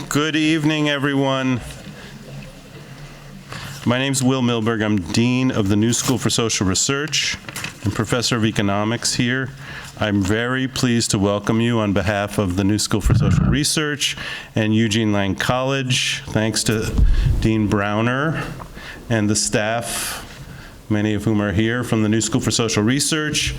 Good evening, everyone. My name is Will Milberg. I'm Dean of the New School for Social Research and Professor of Economics here. I'm very pleased to welcome you on behalf of the New School for Social Research and Eugene Lang College. Thanks to Dean Browner and the staff, many of whom are here from the New School for Social Research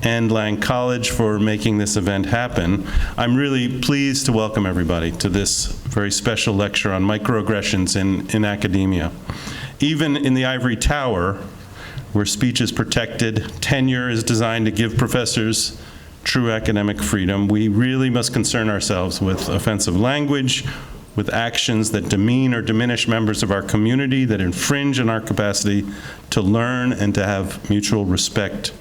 and Lang College for making this event happen. I'm really pleased to welcome everybody to this very special lecture on microaggressions in academia. Even in the ivory tower, where speech is protected, tenure is designed to give professors true academic freedom, we really must concern ourselves with offensive language, with actions that demean or diminish members of our community, that infringe on our capacity to learn and to have mutual respect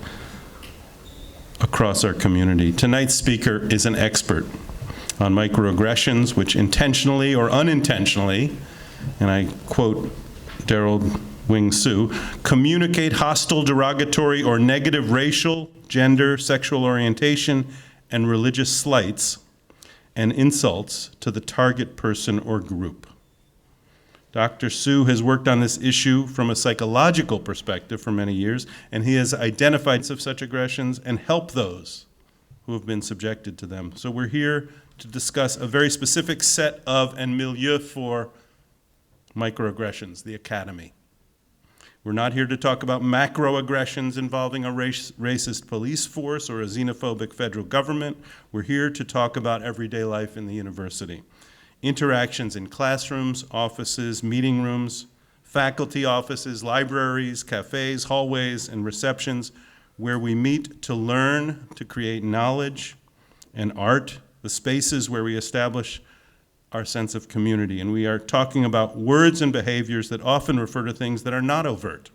across our community. Tonight's speaker is an expert on microaggressions, which intentionally or unintentionally, and I quote Derald Wing Sue, communicate hostile, derogatory, or negative racial, gender, sexual orientation, and religious slights and insults to the target person or group. Dr. Sue has worked on this issue from a psychological perspective for many years, and he has identified of such aggressions and helped those who have been subjected to them. So we're here to discuss a very specific set of and milieu for microaggressions, the academy. We're not here to talk about macroaggressions involving a racist police force or a xenophobic federal government. We're here to talk about everyday life in the university. Interactions in classrooms, offices, meeting rooms, faculty offices, libraries, cafes, hallways, and receptions, where we meet to learn, to create knowledge and art, the spaces where we establish our sense of community. And we are talking about words and behaviors that often refer to things that are not overt.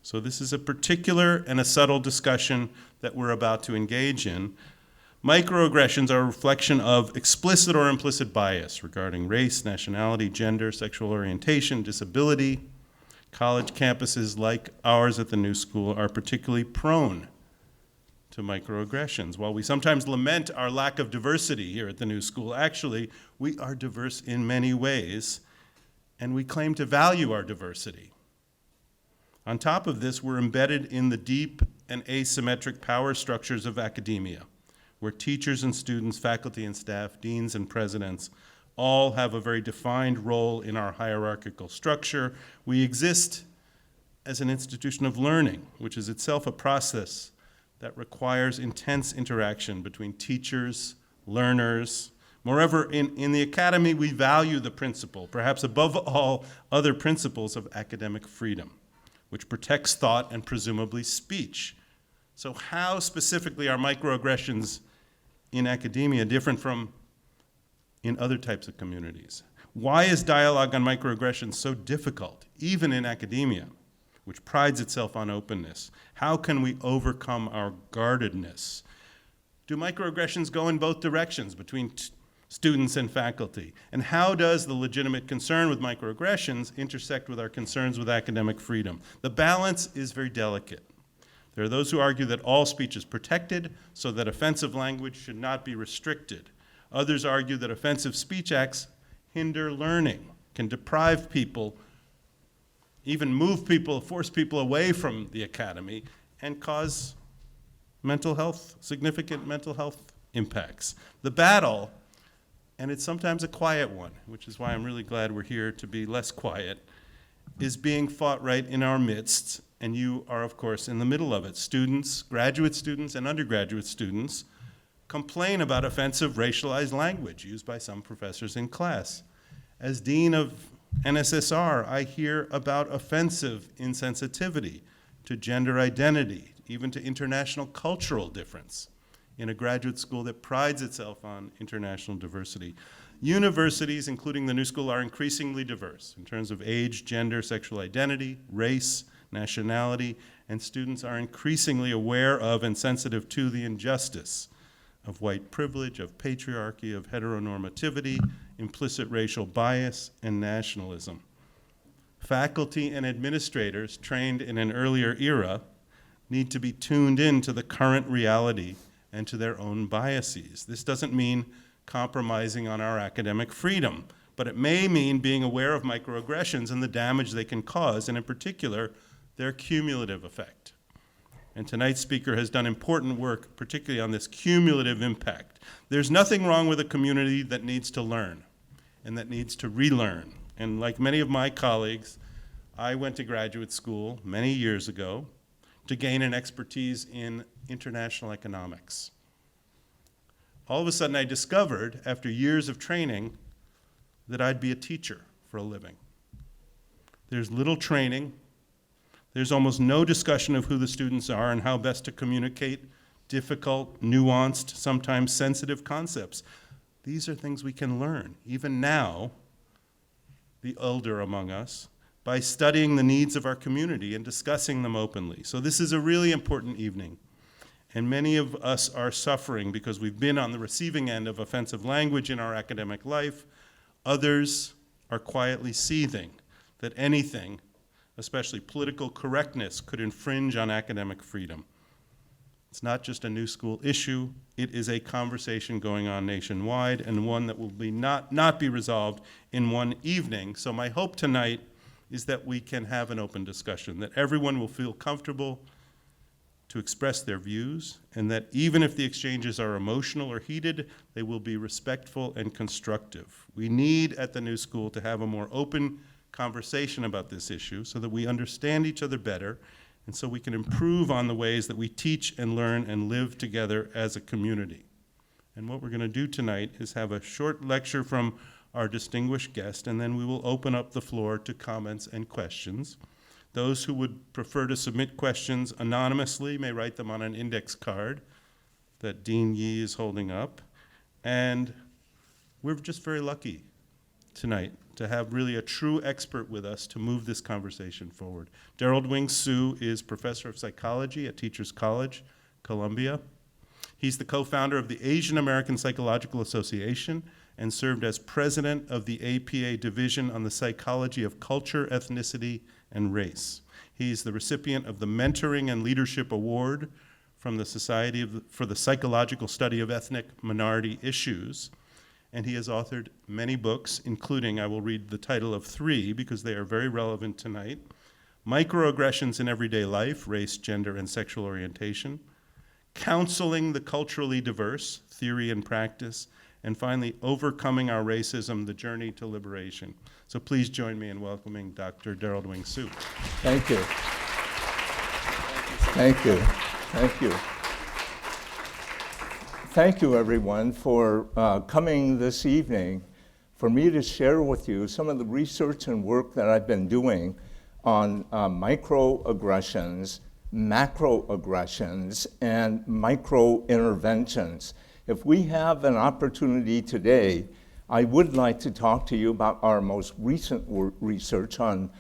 So this is a particular and a subtle discussion that we're about to engage in. Microaggressions are a reflection of explicit or implicit bias regarding race, nationality, gender, sexual orientation, disability. College campuses like ours at the New School are particularly prone to microaggressions. While we sometimes lament our lack of diversity here at the New School, actually, we are diverse in many ways, and we claim to value our diversity. On top of this, we're embedded in the deep and asymmetric power structures of academia, where teachers and students, faculty and staff, deans and presidents, all have a very defined role in our hierarchical structure. We exist as an institution of learning, which is itself a process that requires intense interaction between teachers, learners. Moreover, in the academy, we value the principle, perhaps above all other principles, of academic freedom, which protects thought and presumably speech. So how specifically are microaggressions in academia different from in other types of communities? Why is dialogue on microaggressions so difficult, even in academia, which prides itself on openness? How can we overcome our guardedness? Do microaggressions go in both directions between students and faculty? And how does the legitimate concern with microaggressions intersect with our concerns with academic freedom? The balance is very delicate. There are those who argue that all speech is protected, so that offensive language should not be restricted. Others argue that offensive speech acts hinder learning, can deprive people, even move people, force people away from the academy, and cause mental health, significant mental health impacts. The battle, and it's sometimes a quiet one, which is why I'm really glad we're here to be less quiet, is being fought right in our midst, and you are, of course, in the middle of it. Students, graduate students and undergraduate students, complain about offensive racialized language used by some professors in class. As dean of NSSR, I hear about offensive insensitivity to gender identity, even to international cultural difference, in a graduate school that prides itself on international diversity. Universities, including the New School, are increasingly diverse in terms of age, gender, sexual identity, race, nationality, and students are increasingly aware of and sensitive to the injustice of white privilege, of patriarchy, of heteronormativity, implicit racial bias, and nationalism. Faculty and administrators trained in an earlier era need to be tuned in to the current reality and to their own biases. This doesn't mean compromising on our academic freedom. but it may mean being aware of microaggressions and the damage they can cause, and in particular, their cumulative effect. And tonight's speaker has done important work, particularly on this cumulative impact. There's nothing wrong with a community that needs to learn and that needs to relearn. And like many of my colleagues, I went to graduate school many years ago to gain an expertise in international economics. All of a sudden I discovered, after years of training, that I'd be a teacher for a living. There's little training. There's almost no discussion of who the students are and how best to communicate difficult, nuanced, sometimes sensitive concepts. These are things we can learn, even now, the elder among us, by studying the needs of our community and discussing them openly. So this is a really important evening. And many of us are suffering because we've been on the receiving end of offensive language in our academic life. Others are quietly seething that anything, especially political correctness, could infringe on academic freedom. It's not just a new school issue, it is a conversation going on nationwide, and one that will be not be resolved in one evening. So my hope tonight is that we can have an open discussion, that everyone will feel comfortable to express their views, and that even if the exchanges are emotional or heated, they will be respectful and constructive. We need at the new school to have a more open conversation about this issue so that we understand each other better, and so we can improve on the ways that we teach and learn and live together as a community. And what we're going to do tonight is have a short lecture from our distinguished guest, and then we will open up the floor to comments and questions. Those who would prefer to submit questions anonymously may write them on an index card that Dean Yee is holding up. And we're just very lucky tonight to have really a true expert with us to move this conversation forward. Derald Wing Sue is professor of psychology at Teachers College, Columbia. He's the co-founder of the Asian American Psychological Association and served as president of the APA Division on the Psychology of Culture, Ethnicity, and Race. He's the recipient of the Mentoring and Leadership Award from the Society for the Psychological Study of Ethnic Minority Issues. And he has authored many books, including, I will read the title of 3 because they are very relevant tonight: Microaggressions in Everyday Life, Race, Gender, and Sexual Orientation; Counseling the Culturally Diverse, Theory and Practice; and finally, Overcoming Our Racism, The Journey to Liberation. So please join me in welcoming Dr. Derald Wing Sue. Thank you. Thank you. Thank you. Thank you, everyone, for coming this evening for me to share with you some of the research and work that I've been doing on microaggressions, macroaggressions, and micro-interventions. If we have an opportunity today, I would like to talk to you about our most recent research on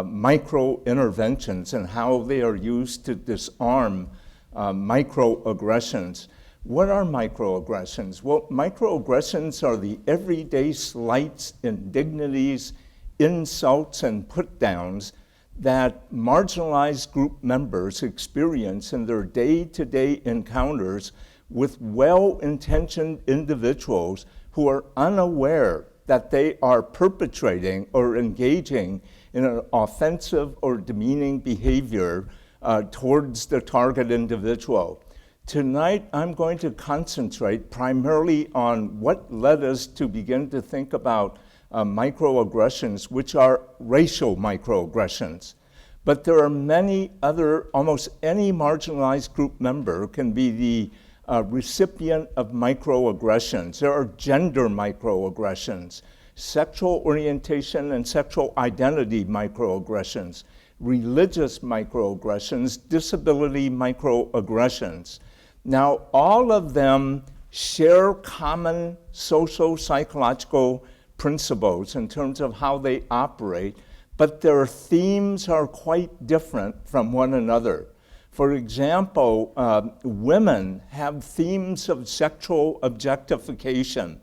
micro-interventions and how they are used to disarm microaggressions. What are microaggressions? Well, microaggressions are the everyday slights, indignities, insults, and put-downs that marginalized group members experience in their day-to-day encounters with well-intentioned individuals who are unaware that they are perpetrating or engaging in an offensive or demeaning behavior towards the target individual. Tonight, I'm going to concentrate primarily on what led us to begin to think about microaggressions, which are racial microaggressions. But there are many other, almost any marginalized group member can be the recipient of microaggressions. There are gender microaggressions, sexual orientation and sexual identity microaggressions, religious microaggressions, disability microaggressions. Now, all of them share common social psychological principles in terms of how they operate, but their themes are quite different from one another. For example, women have themes of sexual objectification.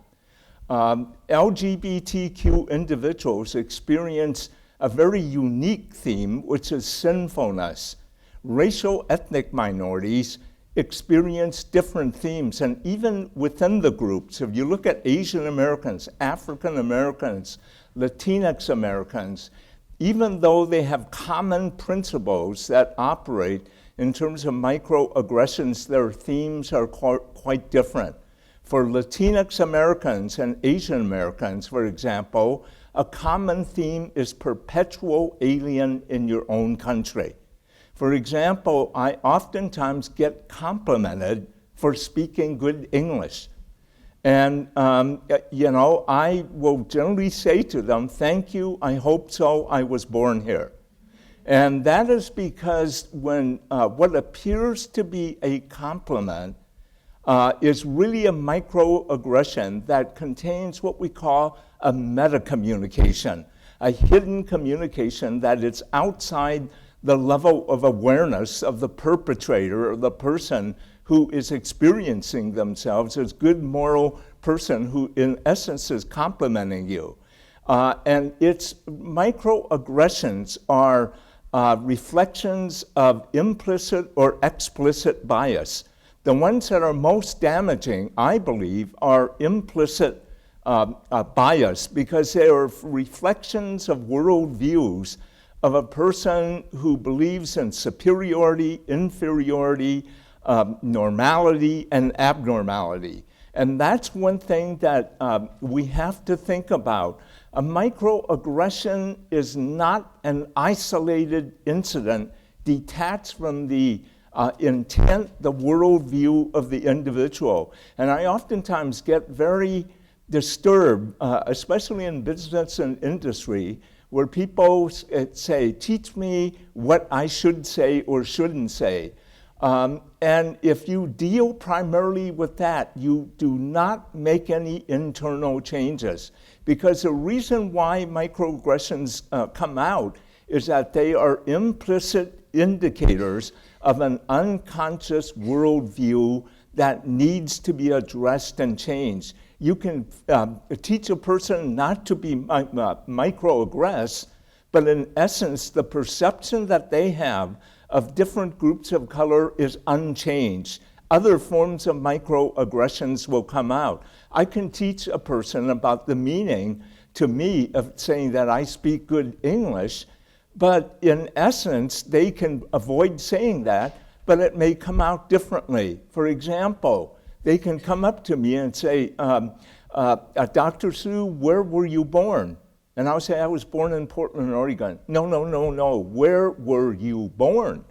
LGBTQ individuals experience a very unique theme, which is sinfulness. Racial ethnic minorities experience different themes. And even within the groups, if you look at Asian Americans, African Americans, Latinx Americans, even though they have common principles that operate in terms of microaggressions, their themes are quite different. For Latinx Americans and Asian Americans, for example, a common theme is perpetual alien in your own country. For example, I oftentimes get complimented for speaking good English. And, I will generally say to them, thank you, I hope so, I was born here. And that is because when what appears to be a compliment is really a microaggression that contains what we call a meta-communication, a hidden communication that is outside the level of awareness of the perpetrator or the person who is experiencing themselves as good moral person who in essence is complimenting you. And its microaggressions are reflections of implicit or explicit bias. The ones that are most damaging, I believe, are implicit bias because they are reflections of worldviews of a person who believes in superiority, inferiority, normality, and abnormality. And that's one thing that we have to think about. A microaggression is not an isolated incident detached from the intent, the worldview of the individual. And I oftentimes get very disturbed, especially in business and industry, where people say, teach me what I should say or shouldn't say. And if you deal primarily with that, you do not make any internal changes. Because the reason why microaggressions come out is that they are implicit indicators of an unconscious worldview that needs to be addressed and changed. You can teach a person not to be microaggress, but in essence, the perception that they have of different groups of color is unchanged. Other forms of microaggressions will come out. I can teach a person about the meaning to me of saying that I speak good English, but in essence, they can avoid saying that, but it may come out differently. For example, they can come up to me and say, Dr. Sue, where were you born? And I'll say, I was born in Portland, Oregon. No. Where were you born?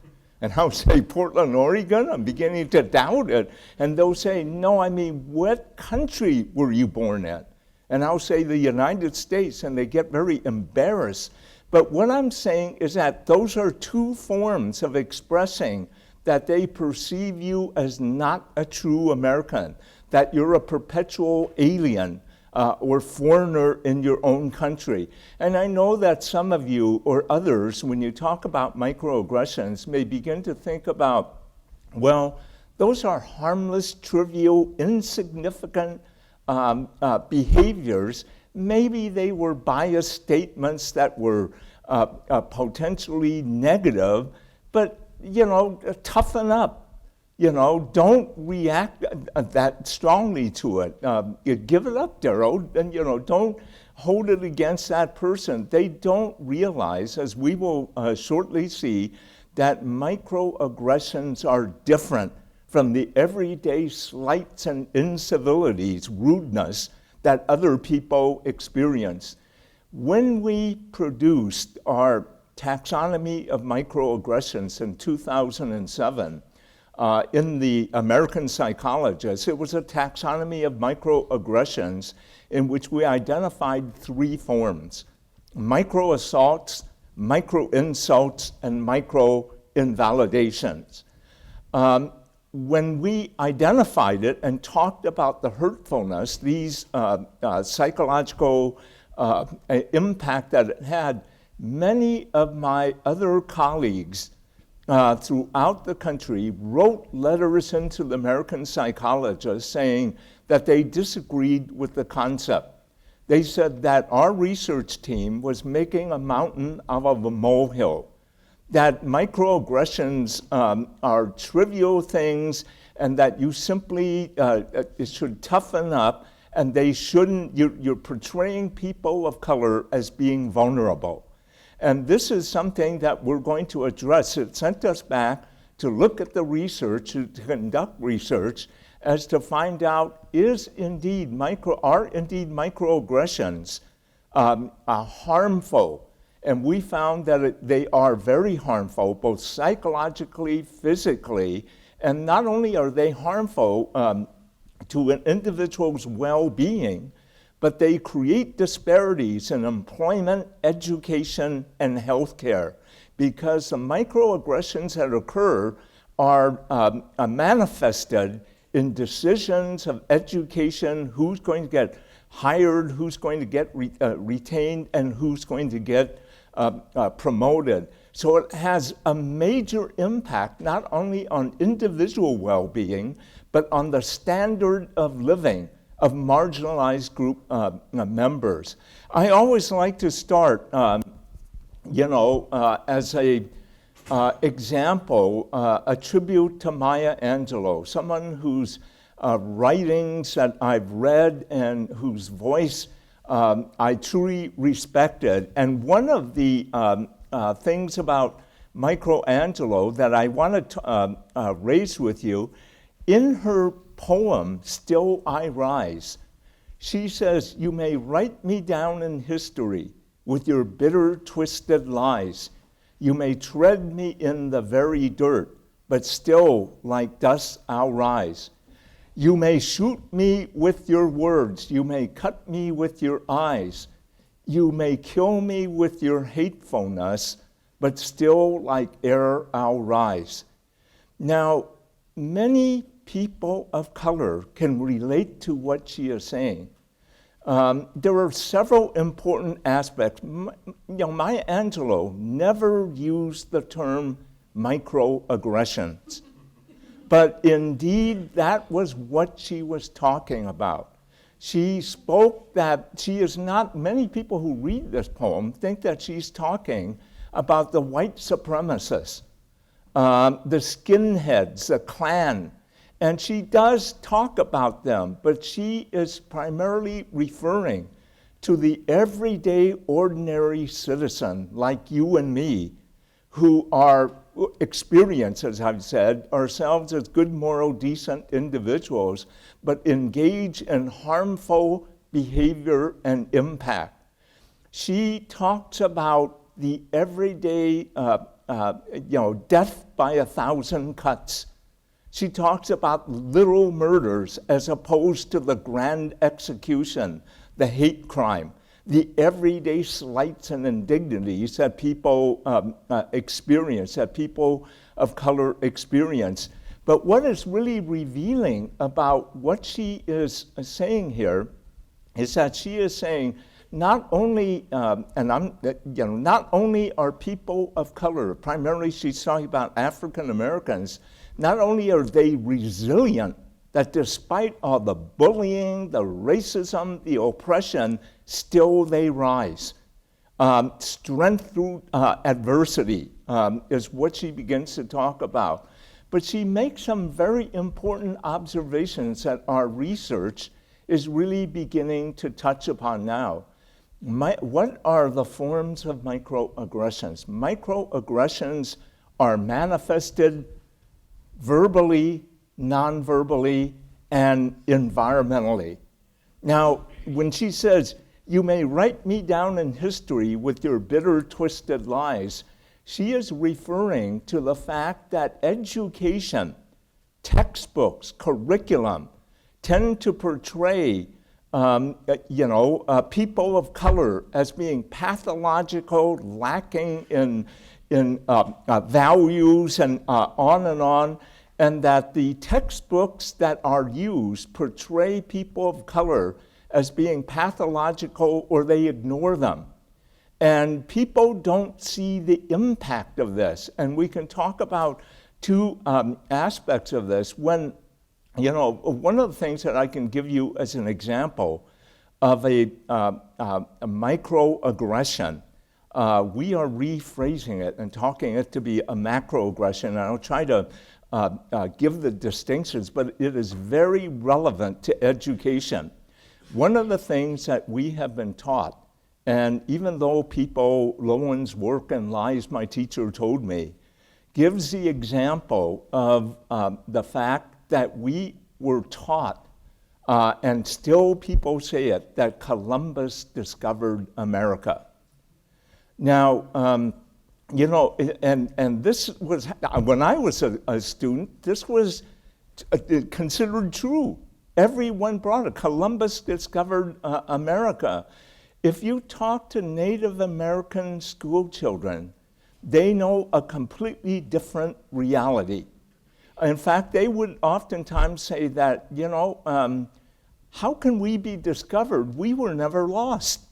And I'll say, Portland, Oregon? I'm beginning to doubt it. And they'll say, no, I mean, what country were you born in? And I'll say, the United States, and they get very embarrassed. But what I'm saying is that those are two forms of expressing that they perceive you as not a true American, that you're a perpetual alien or foreigner in your own country. And I know that some of you or others, when you talk about microaggressions, may begin to think about, well, those are harmless, trivial, insignificant behaviors. Maybe they were biased statements that were potentially negative, but toughen up. Don't react that strongly to it. Give it up, Derald, and don't hold it against that person. They don't realize, as we will shortly see, that microaggressions are different from the everyday slights and incivilities, rudeness that other people experience. When we produced our taxonomy of microaggressions in 2007, in the American Psychologist, it was a taxonomy of microaggressions in which we identified three forms: microassaults, microinsults, and microinvalidations. When we identified it and talked about the hurtfulness, these psychological impact that it had, many of my other colleagues throughout the country wrote letters into the American Psychologist saying that they disagreed with the concept. They said that our research team was making a mountain out of a molehill. that microaggressions are trivial things and that you simply should toughen up, and they shouldn't, you're portraying people of color as being vulnerable. And this is something that we're going to address. It sent us back to look at the research, to conduct research, as to find out are indeed microaggressions harmful. And we found that they are very harmful, both psychologically, physically, and not only are they harmful to an individual's well-being, but they create disparities in employment, education, and healthcare, because the microaggressions that occur are manifested in decisions of education, who's going to get hired, who's going to get retained, and who's going to get promoted. So it has a major impact not only on individual well-being, but on the standard of living of marginalized group members. I always like to start, as a example, a tribute to Maya Angelou, someone whose writings that I've read and whose voice I truly respected. And one of the things about Angelou that I wanted to raise with you, in her poem, Still I Rise, she says, "You may write me down in history with your bitter, twisted lies. You may tread me in the very dirt, but still like dust I'll rise. You may shoot me with your words, you may cut me with your eyes. You may kill me with your hatefulness, but still like air I'll rise." Now, many people of color can relate to what she is saying. There are several important aspects. Maya Angelou never used the term microaggressions, but indeed that was what she was talking about. She spoke that she is not, many people who read this poem think that she's talking about the white supremacists, the skinheads, the Klan. And she does talk about them, but she is primarily referring to the everyday, ordinary citizen like you and me, who are experience, as I've said, ourselves as good, moral, decent individuals, but engage in harmful behavior and impact. She talks about the everyday, death by 1,000 cuts. She talks about little murders as opposed to the grand execution, the hate crime, the everyday slights and indignities that people experience, that people of color experience. But what is really revealing about what she is saying here is that she is saying not only, not only are people of color, primarily she's talking about African Americans, not only are they resilient, that despite all the bullying, the racism, the oppression, still they rise. Strength through adversity is what she begins to talk about. But she makes some very important observations that our research is really beginning to touch upon now. What are the forms of microaggressions? Microaggressions are manifested verbally, non-verbally, and environmentally. Now, when she says, "You may write me down in history with your bitter, twisted lies," she is referring to the fact that education, textbooks, curriculum tend to portray people of color as being pathological, lacking in values, and on, and that the textbooks that are used portray people of color as being pathological, or they ignore them. And people don't see the impact of this. And we can talk about two aspects of this. When, one of the things that I can give you as an example of a microaggression we are rephrasing it and talking it to be a macroaggression. And I'll try to give the distinctions, but it is very relevant to education. One of the things that we have been taught, and even though Lowen's work and lies, my teacher told me, gives the example of the fact that we were taught, and still people say it, that Columbus discovered America. Now, and this was, when I was a student, this was considered true. Everyone brought it. Columbus discovered America. If you talk to Native American school children, they know a completely different reality. In fact, they would oftentimes say that, how can we be discovered? We were never lost.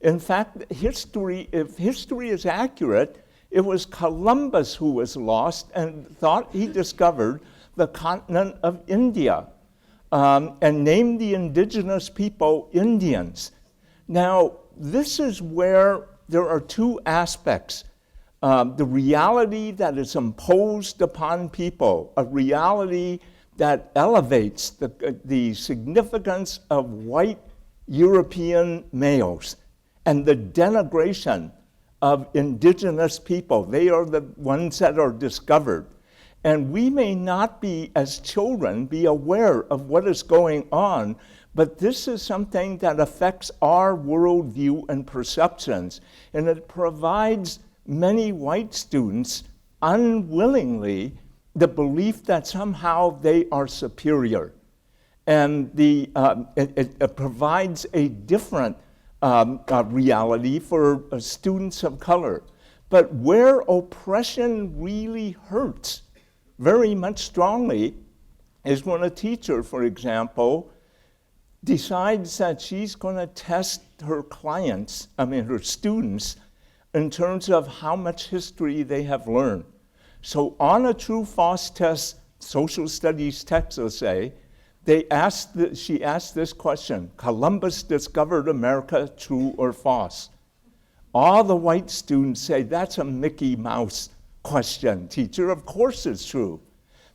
In fact, if history is accurate, it was Columbus who was lost and thought he discovered the continent of India, and named the indigenous people Indians. Now, this is where there are two aspects. The reality that is imposed upon people, a reality that elevates the significance of white European males, and the denigration of indigenous people. They are the ones that are discovered. And we may not be, as children, be aware of what is going on, but this is something that affects our worldview and perceptions. And it provides many white students unwillingly the belief that somehow they are superior. And it provides a different reality for students of color. But where oppression really hurts very much strongly is when a teacher, for example, decides that she's going to test her her students, in terms of how much history they have learned. So on a true-false test, social studies text, let's say, she asked this question: Columbus discovered America, true or false? All the white students say, that's a Mickey Mouse question, teacher. Of course it's true.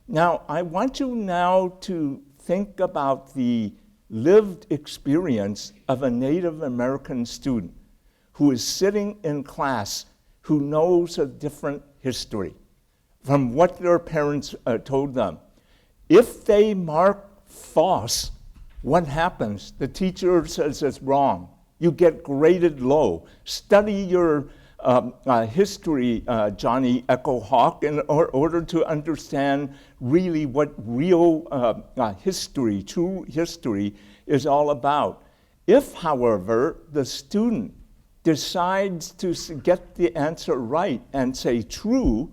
Now, I want you now to think about the lived experience of a Native American student who is sitting in class, who knows a different history from what their parents told them. If they mark false, what happens? The teacher says it's wrong. You get graded low. Study your history, Johnny Echo Hawk, in order to understand really what real history, true history, is all about. If, however, the student decides to get the answer right and say true,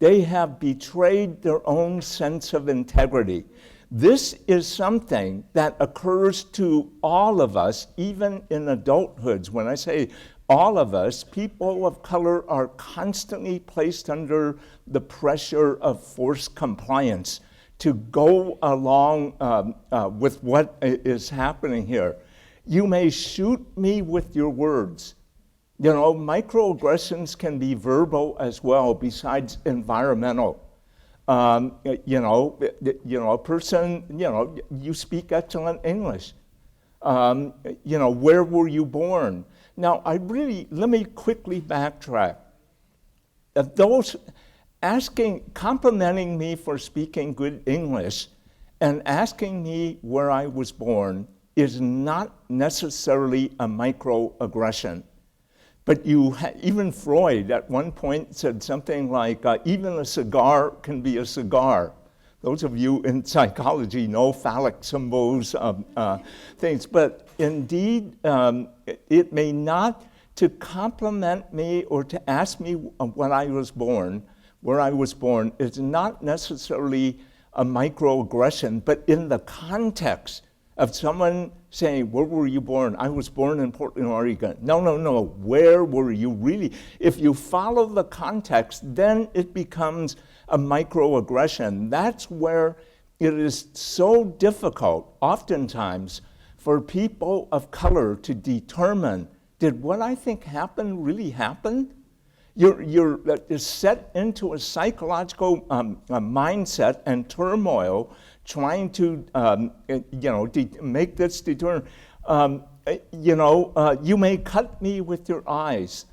they have betrayed their own sense of integrity. This is something that occurs to all of us, even in adulthoods. When I say all of us, people of color are constantly placed under the pressure of forced compliance to go along with what is happening here. You may shoot me with your words. Microaggressions can be verbal as well, besides environmental. A person, you speak excellent English. Where were you born? Now, let me quickly backtrack. Those complimenting me for speaking good English and asking me where I was born is not necessarily a microaggression. But even Freud at one point said something like, even a cigar can be a cigar. Those of you in psychology know phallic symbols, things. But indeed, it may not, to compliment me or to ask me when I was born, where I was born, is not necessarily a microaggression, but in the context of someone saying, where were you born? I was born in Portland, Oregon. No. Where were you really? If you follow the context, then it becomes a microaggression. That's where it is so difficult, oftentimes, for people of color to determine Did what I think happened really happen? You're set into a psychological mindset and turmoil, trying to make this deterrent. You may cut me with your eyes.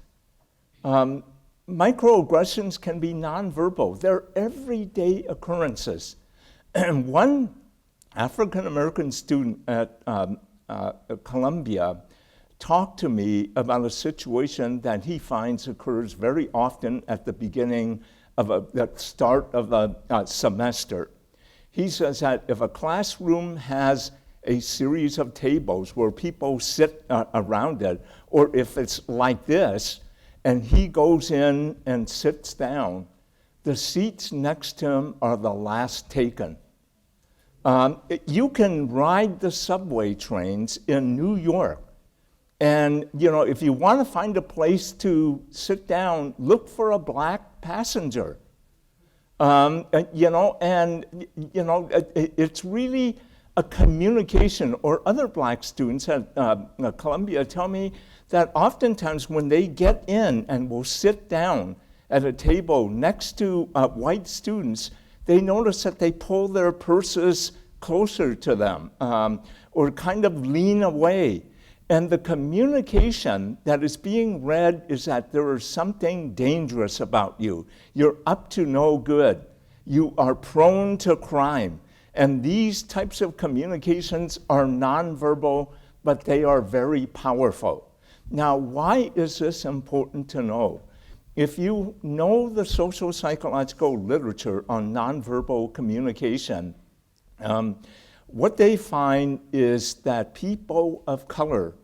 Microaggressions can be nonverbal. They're everyday occurrences. And one African-American student at Columbia talked to me about a situation that he finds occurs very often at the beginning of the start of a semester. He says that if a classroom has a series of tables where people sit around it, or if it's like this, and he goes in and sits down, the seats next to him are the last taken. You can ride the subway trains in New York, and if you want to find a place to sit down, look for a black passenger. It's really a communication. Or other black students at Columbia tell me that oftentimes when they get in and will sit down at a table next to white students, they notice that they pull their purses closer to them or kind of lean away. And the communication that is being read is that there is something dangerous about you. You're up to no good. You are prone to crime. And these types of communications are nonverbal, but they are very powerful. Now, why is this important to know? If you know the social psychological literature on nonverbal communication, what they find is that people of color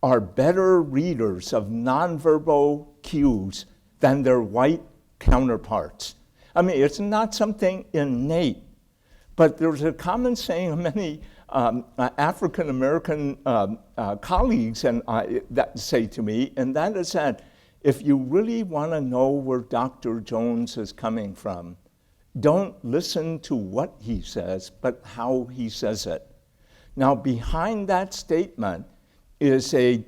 are better readers of nonverbal cues than their white counterparts. I mean, it's not something innate, but there's a common saying of many African American colleagues that say to me, and that is that if you really want to know where Dr. Jones is coming from, don't listen to what he says, but how he says it. Now, behind that statement is a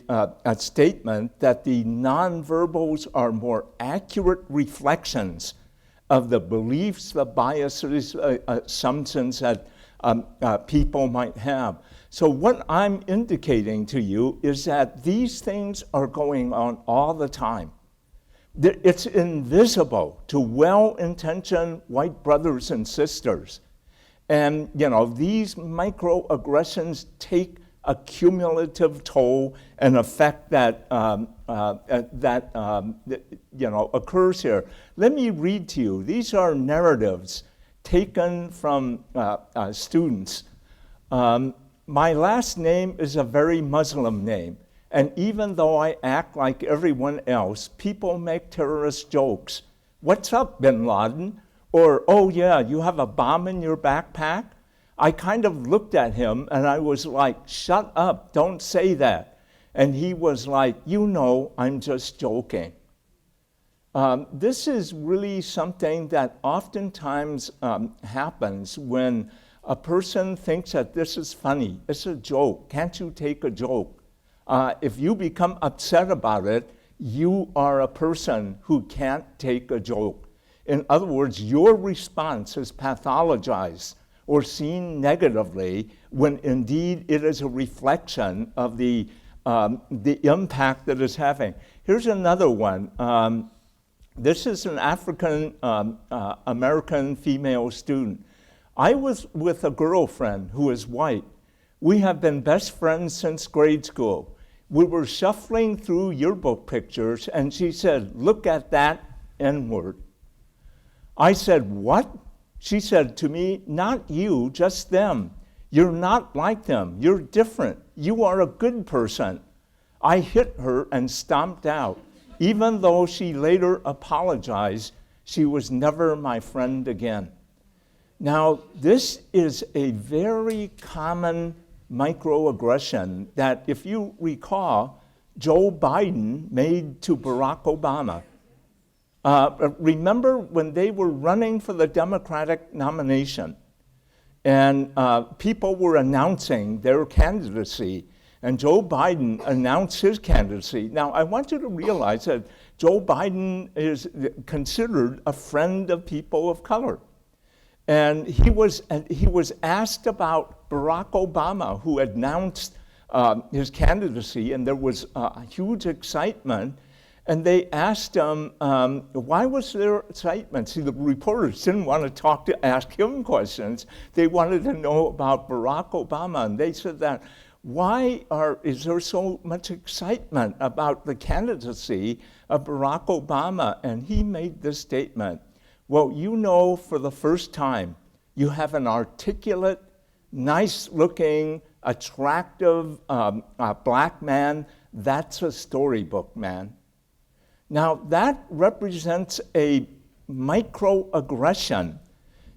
statement that the nonverbals are more accurate reflections of the beliefs, the biases, assumptions that people might have. So what I'm indicating to you is that these things are going on all the time. It's invisible to well-intentioned white brothers and sisters. And, these microaggressions take a cumulative toll and effect that occurs here. Let me read to you. These are narratives taken from students. My last name is a very Muslim name. And even though I act like everyone else, people make terrorist jokes. What's up, bin Laden? Or, oh yeah, you have a bomb in your backpack? I kind of looked at him and I was like, shut up, don't say that. And he was like, I'm just joking. This is really something that oftentimes happens when a person thinks that this is funny, it's a joke, can't you take a joke? If you become upset about it, you are a person who can't take a joke. In other words, your response is pathologized or seen negatively when indeed it is a reflection of the impact that it's having. Here's another one. This is an African American female student. I was with a girlfriend who is white. We have been best friends since grade school. We were shuffling through yearbook pictures and she said, look at that N-word. I said, what? She said to me, not you, just them. You're not like them. You're different. You are a good person. I hit her and stomped out. Even though she later apologized, she was never my friend again. Now, this is a very common microaggression that, if you recall, Joe Biden made to Barack Obama. Remember when they were running for the Democratic nomination and people were announcing their candidacy, and Joe Biden announced his candidacy. Now, I want you to realize that Joe Biden is considered a friend of people of color. And he was asked about Barack Obama, who announced his candidacy, and there was huge excitement. And they asked him, why was there excitement? See, the reporters didn't want to ask him questions. They wanted to know about Barack Obama. And they said that, is there so much excitement about the candidacy of Barack Obama? And he made this statement: well, you know, for the first time, you have an articulate, nice-looking, attractive black man. That's a storybook man. Now, that represents a microaggression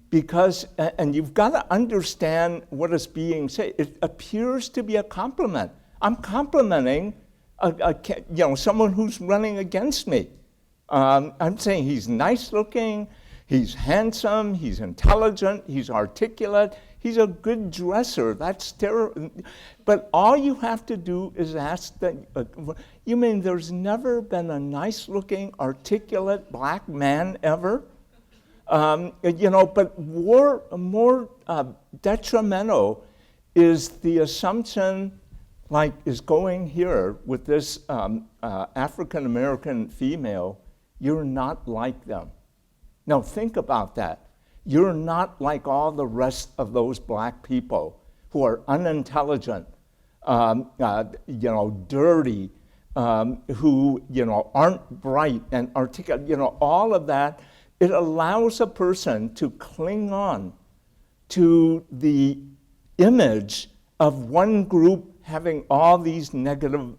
because, and you've got to understand what is being said. It appears to be a compliment. I'm complimenting someone who's running against me. I'm saying he's nice-looking, he's handsome, he's intelligent, he's articulate, he's a good dresser. That's terrible. But all you have to do is ask that, you mean there's never been a nice-looking, articulate black man ever? But more detrimental is the assumption, like is going here with this African-American female, you're not like them. Now think about that. You're not like all the rest of those black people who are unintelligent, dirty, who aren't bright and articulate. All of that. It allows a person to cling on to the image of one group having all these negative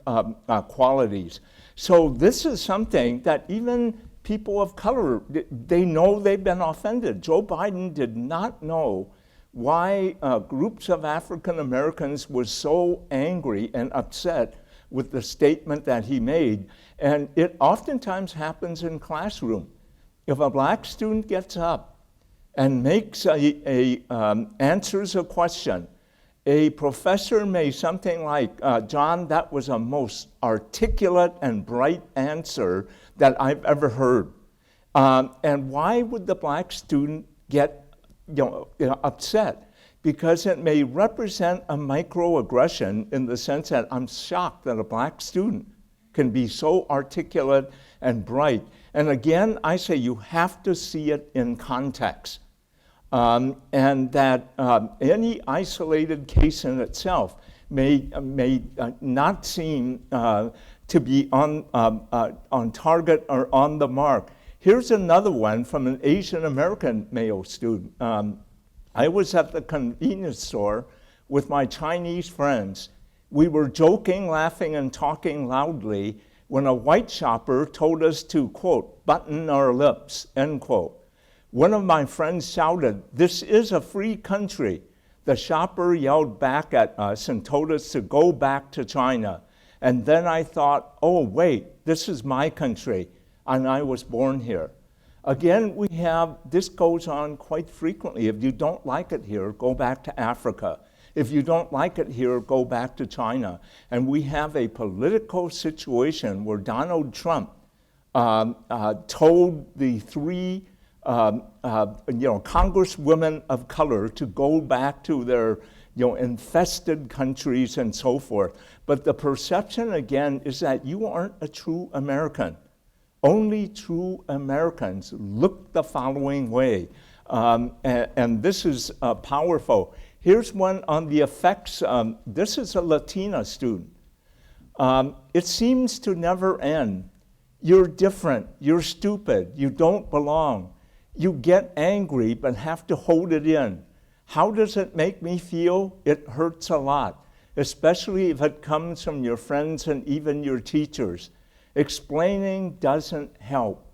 qualities. So this is something that even people of color, they know they've been offended. Joe Biden did not know why groups of African Americans were so angry and upset with the statement that he made. And it oftentimes happens in classroom. If a black student gets up and makes answers a question, a professor may something like, John, that was a most articulate and bright answer that I've ever heard. And why would the black student get upset? Because it may represent a microaggression in the sense that I'm shocked that a black student can be so articulate and bright. And again, I say you have to see it in context. And that any isolated case in itself may not seem to be on target or on the mark. Here's another one from an Asian American male student. I was at the convenience store with my Chinese friends. We were joking, laughing, and talking loudly when a white shopper told us to, quote, button our lips, end quote. One of my friends shouted, "This is a free country." The shopper yelled back at us and told us to go back to China. And then I thought, oh, wait, this is my country, and I was born here. Again, this goes on quite frequently. If you don't like it here, go back to Africa. If you don't like it here, go back to China. And we have a political situation where Donald Trump told the three congresswomen of color to go back to their infested countries and so forth. But the perception, again, is that you aren't a true American. Only true Americans look the following way. And this is powerful. Here's one on the effects. This is a Latina student. It seems to never end. You're different. You're stupid. You don't belong. You get angry but have to hold it in. How does it make me feel? It hurts a lot, especially if it comes from your friends and even your teachers. Explaining doesn't help.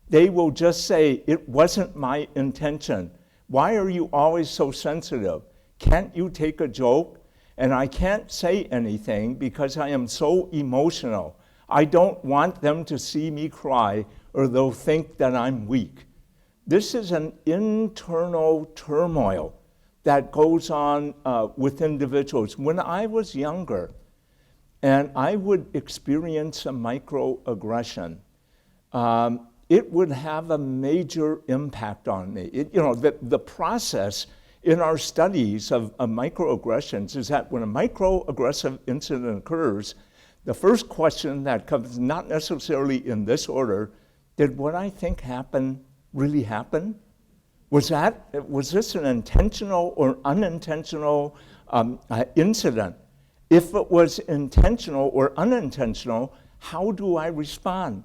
They will just say, it wasn't my intention. Why are you always so sensitive? Can't you take a joke? And I can't say anything because I am so emotional. I don't want them to see me cry or they'll think that I'm weak. This is an internal turmoil that goes on with individuals. When I was younger, and I would experience a microaggression, it would have a major impact on me. The process in our studies of microaggressions is that when a microaggressive incident occurs, the first question that comes, not necessarily in this order, did what I think happened really happen? Was this an intentional or unintentional incident? If it was intentional or unintentional, how do I respond?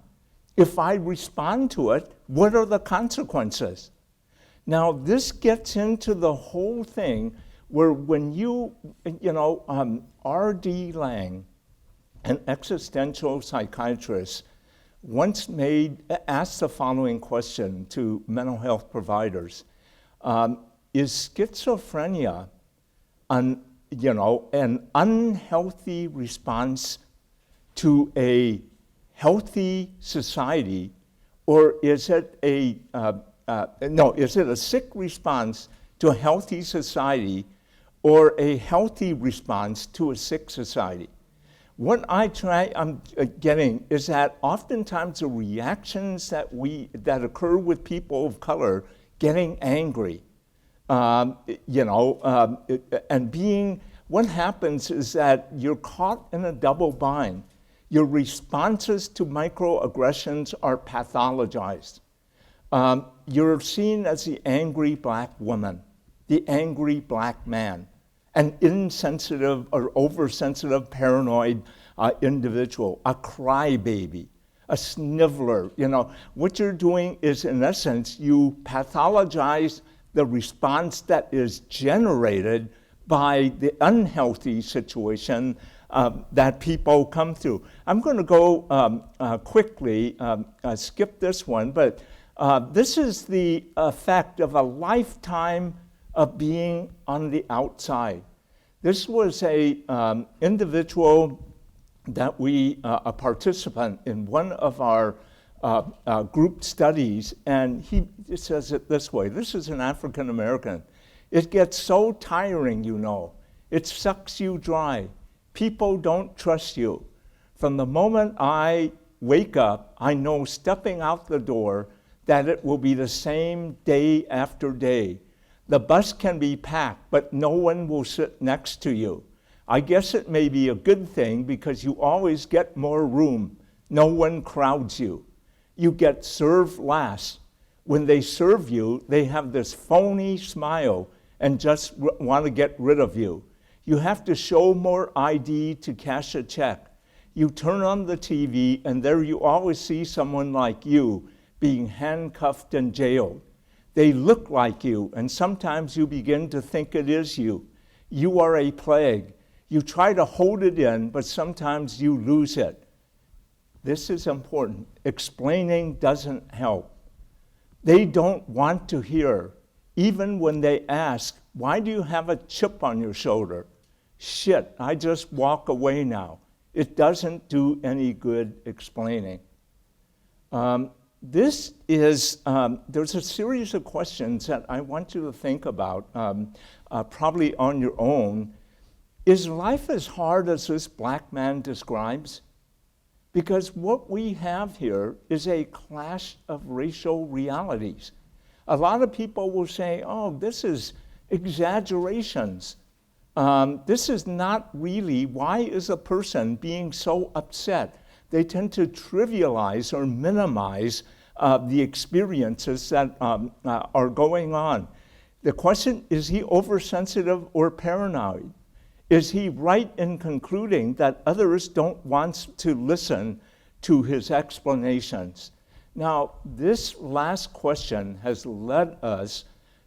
If I respond to it, what are the consequences? Now, this gets into the whole thing where when R.D. Laing, an existential psychiatrist, once asked the following question to mental health providers: is schizophrenia an unhealthy response to a healthy society, or is it is it a sick response to a healthy society, or a healthy response to a sick society? What I'm getting is that oftentimes the reactions that occur with people of color, getting angry, and what happens is that you're caught in a double bind. Your responses to microaggressions are pathologized. You're seen as the angry black woman, the angry black man, an insensitive or oversensitive, paranoid individual, a crybaby, a sniveler. What you're doing is, in essence, you pathologize the response that is generated by the unhealthy situation that people come through. I'm going to go quickly, skip this one, but this is the effect of a lifetime of being on the outside. This was a individual that a participant in one of our group studies, and he says it this way. This is an African American. It gets so tiring, It sucks you dry. People don't trust you. From the moment I wake up, I know stepping out the door that it will be the same day after day. The bus can be packed, but no one will sit next to you. I guess it may be a good thing because you always get more room. No one crowds you. You get served last. When they serve you, they have this phony smile and just want to get rid of you. You have to show more ID to cash a check. You turn on the TV, and there you always see someone like you being handcuffed and jailed. They look like you, and sometimes you begin to think it is you. You are a plague. You try to hold it in, but sometimes you lose it. This is important. Explaining doesn't help. They don't want to hear, even when they ask, why do you have a chip on your shoulder? Shit, I just walk away now. It doesn't do any good explaining. There's a series of questions that I want you to think about, probably on your own. Is life as hard as this black man describes? Because what we have here is a clash of racial realities. A lot of people will say, oh, this is exaggerations. This is not really, why is a person being so upset? They tend to trivialize or minimize the experiences that are going on. The question, is he oversensitive or paranoid? Is he right in concluding that others don't want to listen to his explanations? Now, this last question has led us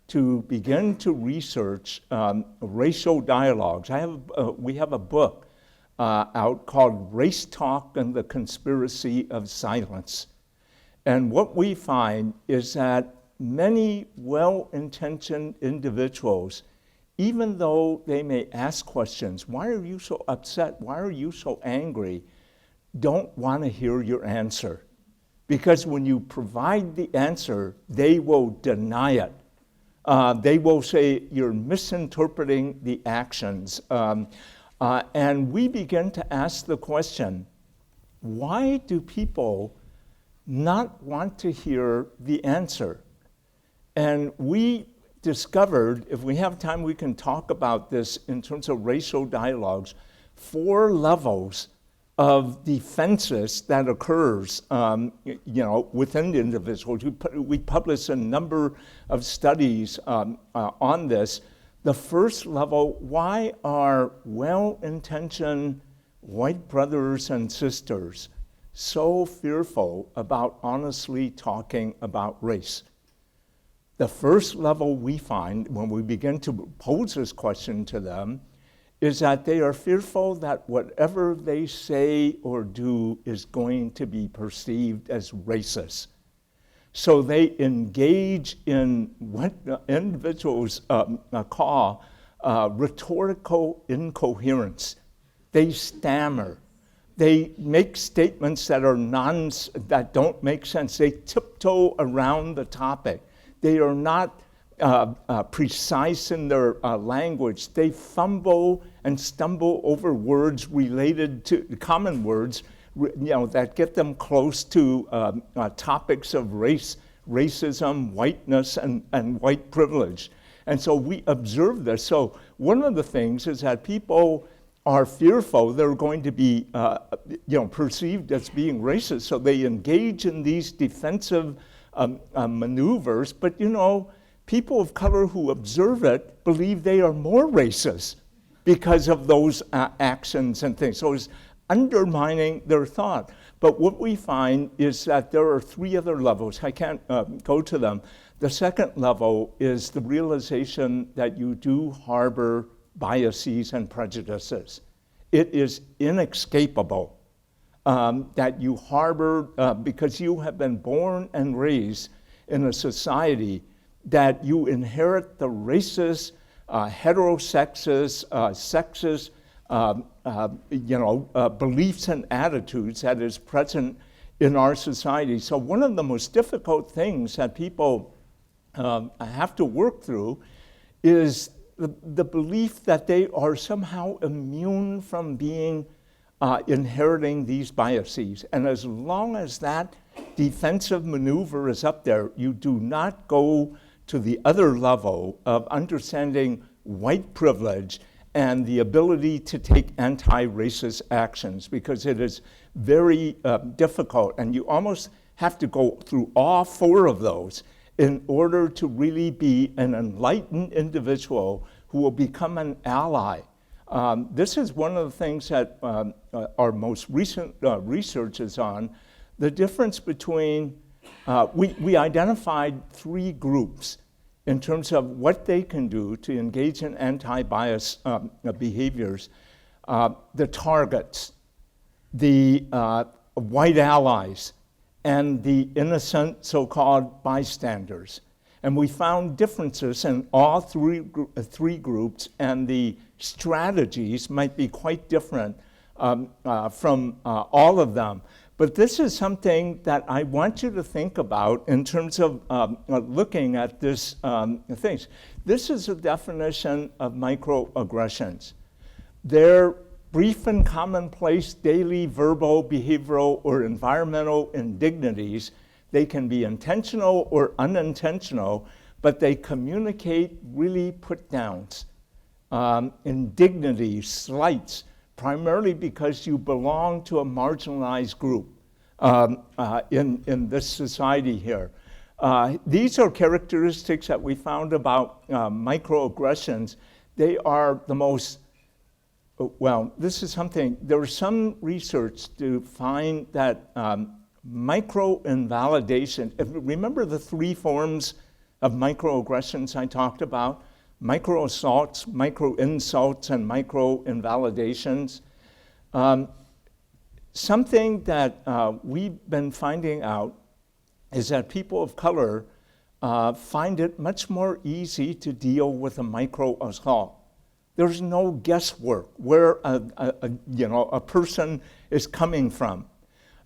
to begin to research racial dialogues. We have a book out called Race Talk and the Conspiracy of Silence. And what we find is that many well-intentioned individuals, even though they may ask questions, why are you so upset? Why are you so angry? Don't want to hear your answer. Because when you provide the answer, they will deny it. They will say you're misinterpreting the actions. And we begin to ask the question, why do people not want to hear the answer? And we discovered, if we have time, we can talk about this in terms of racial dialogues, 4 levels of defenses that occurs, within the individuals. We published a number of studies on this. The first level, why are well-intentioned white brothers and sisters so fearful about honestly talking about race? The first level we find when we begin to pose this question to them is that they are fearful that whatever they say or do is going to be perceived as racist. So they engage in what individuals call rhetorical incoherence. They stammer. They make statements that don't make sense. They tiptoe around the topic. They are not precise in their language. They fumble and stumble over words related to common words, that get them close to topics of race, racism, whiteness, and white privilege. And so we observe this. So one of the things is that people are fearful they're going to be perceived as being racist. So they engage in these defensive maneuvers. But people of color who observe it believe they are more racist because of those actions and things. So it's undermining their thought. But what we find is that there are 3 other levels. I can't go to them. The second level is the realization that you do harbor biases and prejudices. It is inescapable that you harbor, because you have been born and raised in a society that you inherit the racist, heterosexist, sexist, beliefs and attitudes that is present in our society. So one of the most difficult things that people have to work through is the belief that they are somehow immune from inheriting these biases. And as long as that defensive maneuver is up there, you do not go to the other level of understanding white privilege and the ability to take anti-racist actions, because it is very difficult. And you almost have to go through all 4 of those in order to really be an enlightened individual who will become an ally. This is one of the things that our most recent research is on, the difference between, we identified 3 groups in terms of what they can do to engage in anti-bias behaviors. The targets, the white allies, and the innocent so-called bystanders. And we found differences in all 3 groups, and the strategies might be quite different from all of them. But this is something that I want you to think about in terms of looking at this things. This is a definition of microaggressions. They're brief and commonplace daily verbal, behavioral, or environmental indignities. They can be intentional or unintentional, but they communicate really put-downs, indignities, slights, primarily because you belong to a marginalized group in this society here. These are characteristics that we found about microaggressions. They are the most, this is something, there was some research to find that micro-invalidation, remember the 3 forms of microaggressions I talked about? Micro-assaults, micro-insults, and micro-invalidations. Something that we've been finding out is that people of color find it much more easy to deal with a micro-assault. There's no guesswork where a person is coming from.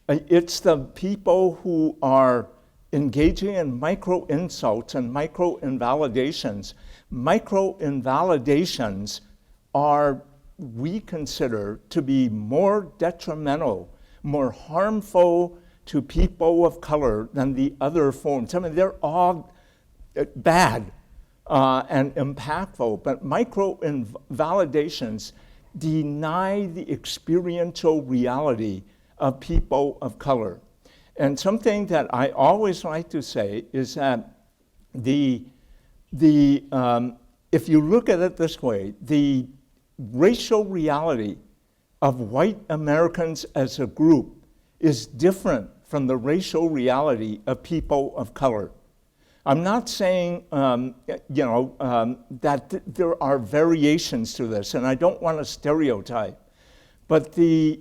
It's the people who are engaging in micro-insults and micro-invalidations. Micro-invalidations are we consider to be more detrimental, more harmful to people of color than the other forms. I mean, they're all bad and impactful, but micro-invalidations deny the experiential reality of people of color. And something that I always like to say is that if you look at it this way, the racial reality of white Americans as a group is different from the racial reality of people of color. I'm not saying, that there are variations to this, and I don't want to stereotype, but the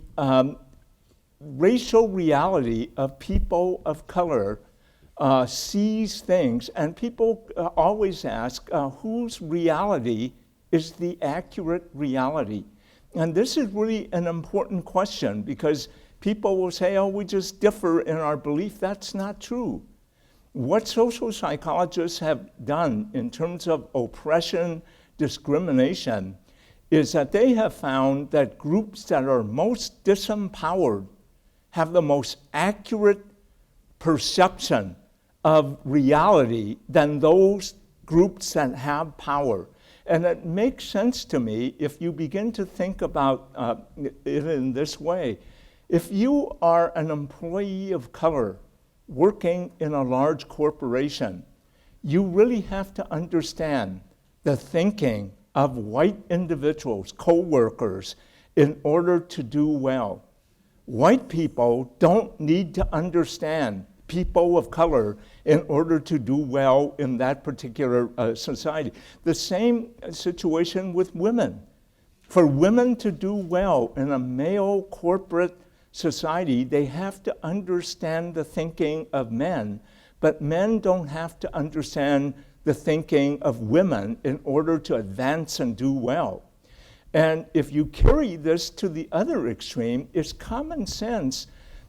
racial reality of people of color sees things, and people always ask, whose reality is the accurate reality? And this is really an important question, because people will say, oh, we just differ in our belief. That's not true. What social psychologists have done in terms of oppression, discrimination, is that they have found that groups that are most disempowered have the most accurate perception of reality than those groups that have power. And it makes sense to me if you begin to think about it in this way. If you are an employee of color working in a large corporation, you really have to understand the thinking of white individuals, co-workers, in order to do well. White people don't need to understand people of color in order to do well in that particular society. The same situation with women. For women to do well in a male corporate society, they have to understand the thinking of men, but men don't have to understand the thinking of women in order to advance and do well. And if you carry this to the other extreme, it's common sense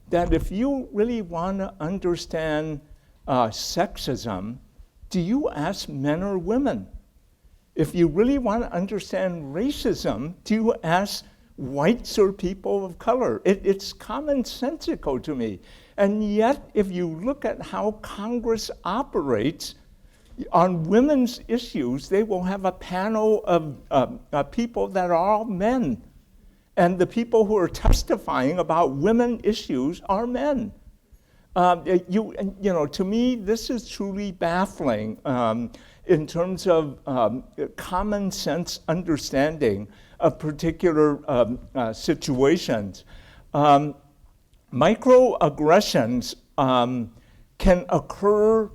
that if you really want to understand sexism, do you ask men or women? If you really want to understand racism, do you ask whites or people of color? It's commonsensical to me. And yet, if you look at how Congress operates on women's issues, they will have a panel of people that are all men. And the people who are testifying about women issues are men. To me, this is truly baffling in terms of common sense understanding of particular situations. Microaggressions can occur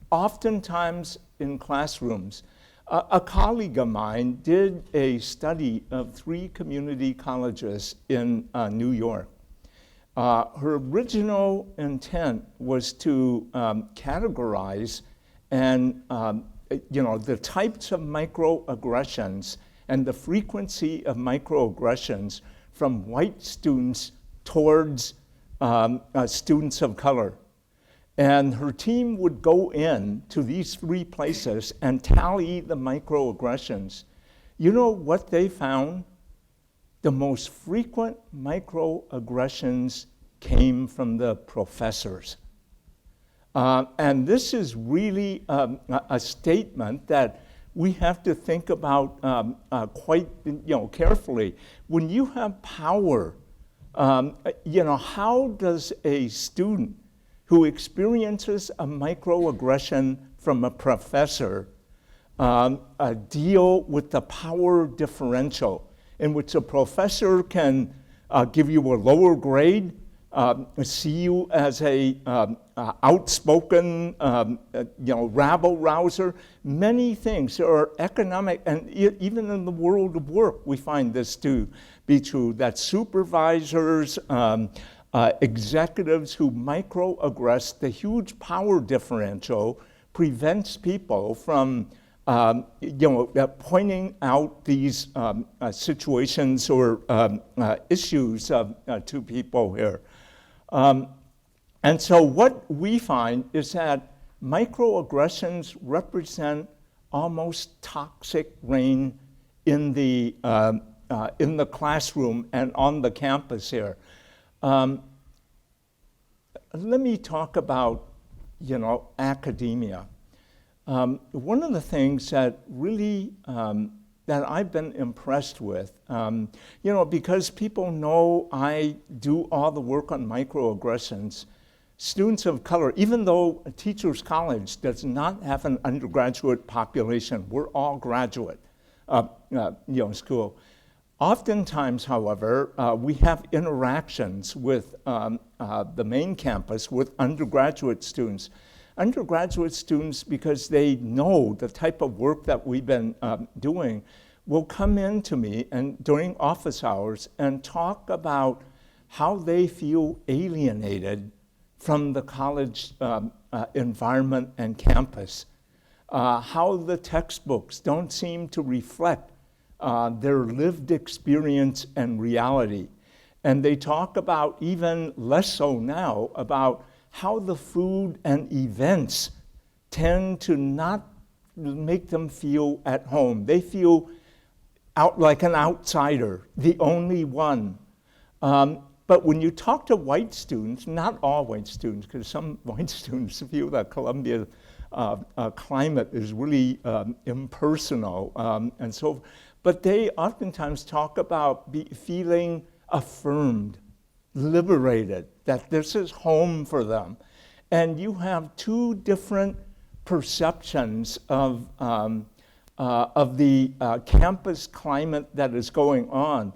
oftentimes in classrooms. A colleague of mine did a study of 3 community colleges in New York. Her original intent was to categorize and the types of microaggressions and the frequency of microaggressions from white students towards students of color. And her team would go in to these 3 places and tally the microaggressions. You know what they found? The most frequent microaggressions came from the professors. And this is really a statement that we have to think about quite carefully. When you have power, how does a student who experiences a microaggression from a professor deal with the power differential in which a professor can give you a lower grade, see you as a outspoken, rabble-rouser, many things. There are economic, and even in the world of work, we find this to be true, that supervisors, executives who microaggress, the huge power differential prevents people from pointing out these situations or issues to people here. And so what we find is that microaggressions represent almost toxic rain in the in the classroom and on the campus here. Let me talk about, academia. One of the things that really that I've been impressed with, because people know I do all the work on microaggressions, students of color, even though a teacher's college does not have an undergraduate population, we're all graduate school. Oftentimes, however, we have interactions with the main campus with undergraduate students. Undergraduate students, because they know the type of work that we've been doing, will come in to me and during office hours and talk about how they feel alienated from the college environment and campus, how the textbooks don't seem to reflect their lived experience and reality. And they talk about, even less so now, about how the food and events tend to not make them feel at home. They feel out like an outsider, the only one. But when you talk to white students, not all white students, because some white students feel that Columbia climate is really impersonal, and so, but they oftentimes talk about feeling affirmed, liberated, that this is home for them. And you have two different perceptions of the campus climate that is going on.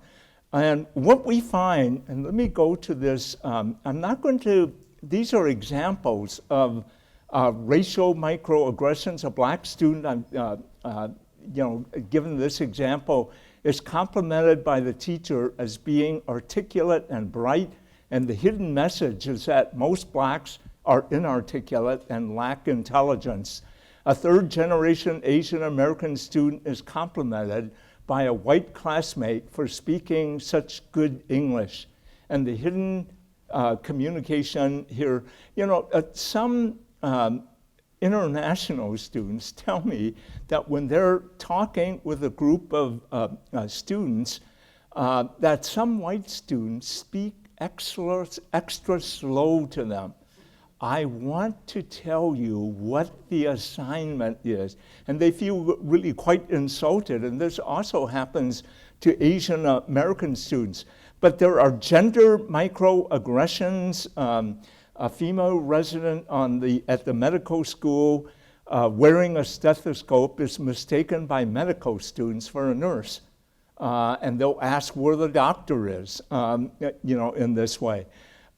And what we find, and let me go to this, I'm not going to, these are examples of racial microaggressions. A black student, given this example, is complimented by the teacher as being articulate and bright, and the hidden message is that most blacks are inarticulate and lack intelligence. A third-generation Asian American student is complimented by a white classmate for speaking such good English. And the hidden communication here, some international students tell me that when they're talking with a group of students, that some white students speak extra slow to them. I want to tell you what the assignment is. And they feel really quite insulted. And this also happens to Asian American students. But there are gender microaggressions. A female resident at the medical school wearing a stethoscope is mistaken by medical students for a nurse. And they'll ask where the doctor is, in this way.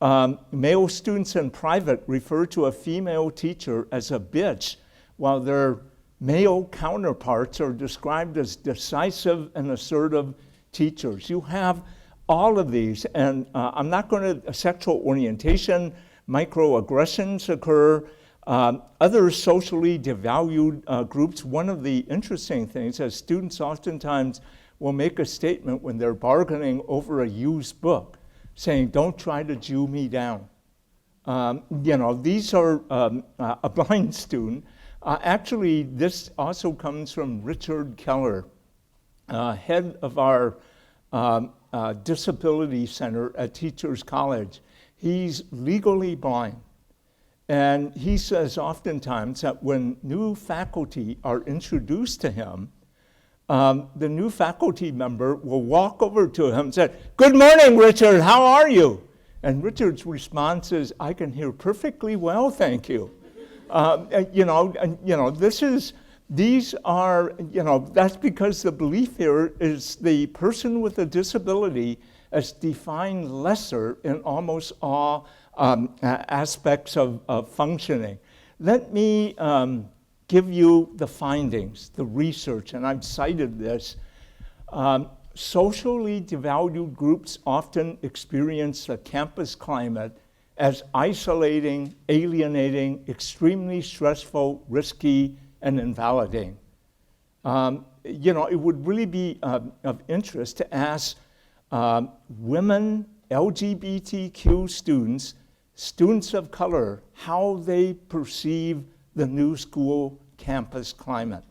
Male students in private refer to a female teacher as a bitch, while their male counterparts are described as decisive and assertive teachers. You have all of these, and I'm not going to, sexual orientation, microaggressions occur, other socially devalued groups. One of the interesting things is students oftentimes will make a statement when they're bargaining over a used book, saying, don't try to Jew me down. These are a blind student. Actually, this also comes from Richard Keller, head of our Disability Center at Teachers College. He's legally blind. And he says oftentimes that when new faculty are introduced to him, the new faculty member will walk over to him and say, "Good morning, Richard, how are you?" And Richard's response is, "I can hear perfectly well, thank you." These are, that's because the belief here is the person with a disability is defined lesser in almost all aspects of functioning. Let me give you the findings, the research, and I've cited this. Socially devalued groups often experience the campus climate as isolating, alienating, extremely stressful, risky, and invalidating. It would really be of interest to ask women, LGBTQ students of color, how they perceive the new school campus climate.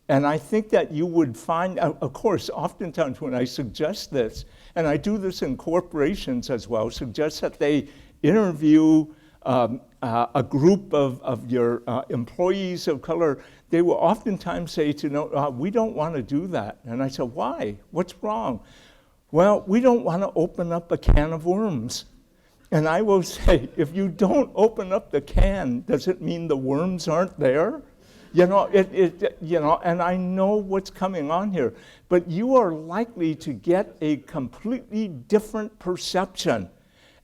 And I think that you would find, of course, oftentimes when I suggest this, and I do this in corporations as well, suggest that they interview a group of your employees of color, they will oftentimes say to no, we don't want to do that. And I said, why? What's wrong? Well, we don't want to open up a can of worms. And I will say, if you don't open up the can, does it mean the worms aren't there? You know, and I know what's coming on here, but you are likely to get a completely different perception.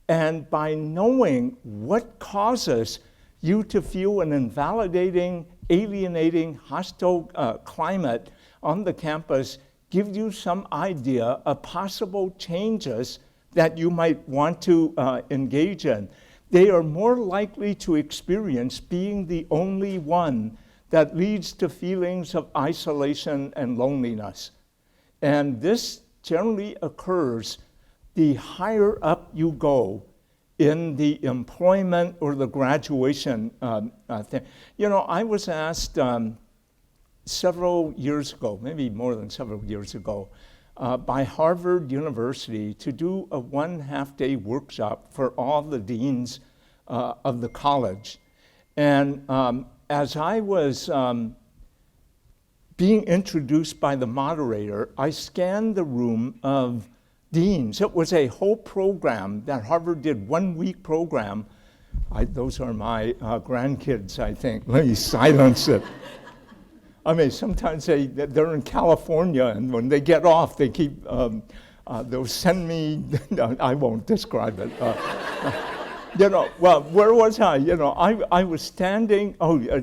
And by knowing what causes you to feel an invalidating, alienating, hostile climate on the campus, gives you some idea of possible changes that you might want to engage in. They are more likely to experience being the only one that leads to feelings of isolation and loneliness. And this generally occurs the higher up you go in the employment or the graduation thing. You know, I was asked several years ago, maybe more than several years ago, by Harvard University to do a 1.5-day workshop for all the deans of the college. And as I was being introduced by the moderator, I scanned the room of deans. It was a whole program that Harvard did, 1-week program. Those are my grandkids, I think. Let me silence it. I mean, sometimes they're in California, and when they get off, they keep, they'll send me, no, I won't describe it. You know, well, where was I? You know, I was standing,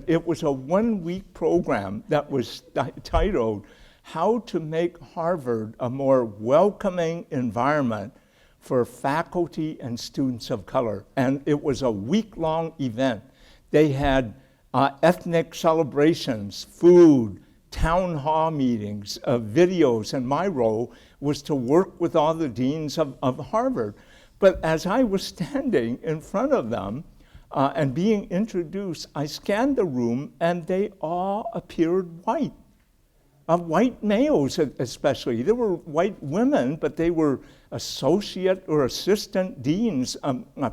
it was a 1-week program that was titled, How to Make Harvard a More Welcoming Environment for Faculty and Students of Color. And it was a week-long event. They had ethnic celebrations, food, town hall meetings, videos, and my role was to work with all the deans of Harvard. But as I was standing in front of them and being introduced, I scanned the room and they all appeared white. White males especially. There were white women, but they were associate or assistant deans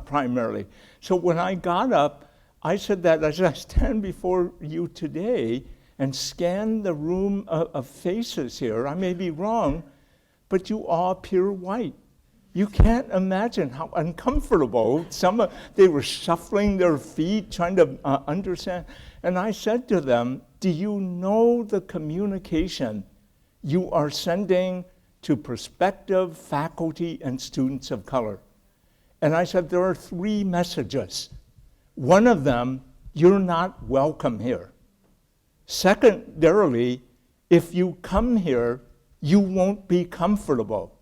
primarily. So when I got up, I said that as I stand before you today and scan the room of faces here, I may be wrong, but you all appear white. You can't imagine how uncomfortable they were shuffling their feet, trying to understand. And I said to them, do you know the communication you are sending to prospective faculty and students of color? And I said, there are 3 messages. One of them, you're not welcome here. Secondarily, if you come here, you won't be comfortable.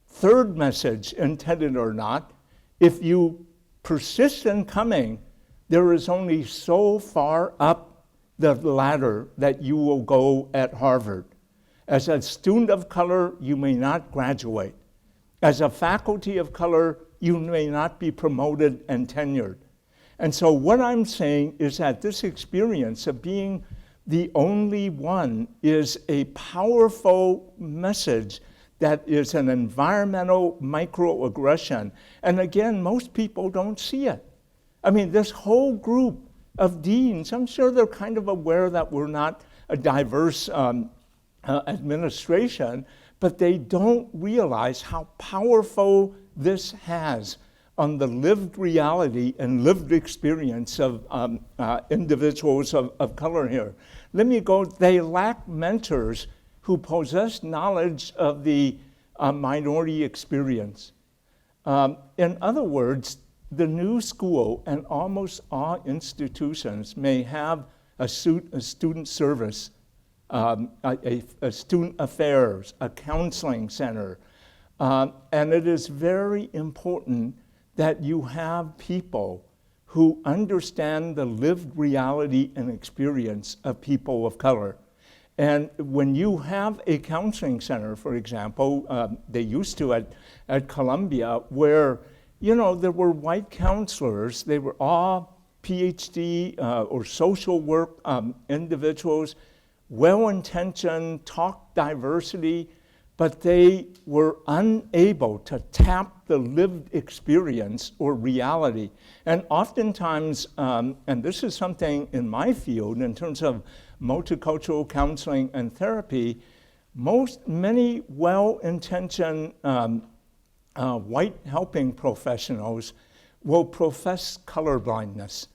Third message, intended or not, if you persist in coming, there is only so far up the ladder that you will go at Harvard. As a student of color, you may not graduate. As a faculty of color, you may not be promoted and tenured. And so what I'm saying is that this experience of being the only one is a powerful message that is an environmental microaggression. And again, most people don't see it. I mean, this whole group of deans, I'm sure they're kind of aware that we're not a diverse administration, but they don't realize how powerful this has on the lived reality and lived experience of individuals of color here. Let me go, they lack mentors who possess knowledge of the minority experience. In other words, the new school and almost all institutions may have a student service, a student affairs, a counseling center. And it is very important that you have people who understand the lived reality and experience of people of color. And when you have a counseling center, for example, they used to at Columbia, where, you know, there were white counselors, they were all PhD or social work individuals, well-intentioned, talked diversity, but they were unable to tap the lived experience or reality. And oftentimes, and this is something in my field in terms of multicultural counseling and therapy, many well-intentioned white helping professionals will profess colorblindness.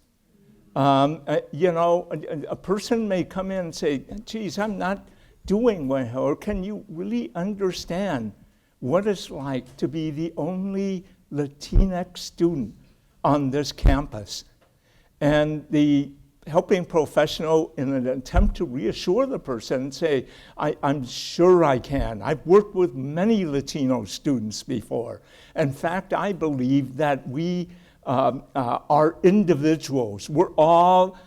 A person may come in and say, geez, I'm not doing well, or can you really understand what it's like to be the only Latinx student on this campus? And the helping professional, in an attempt to reassure the person, say, I'm sure I can. I've worked with many Latino students before. In fact, I believe that we are individuals. We're all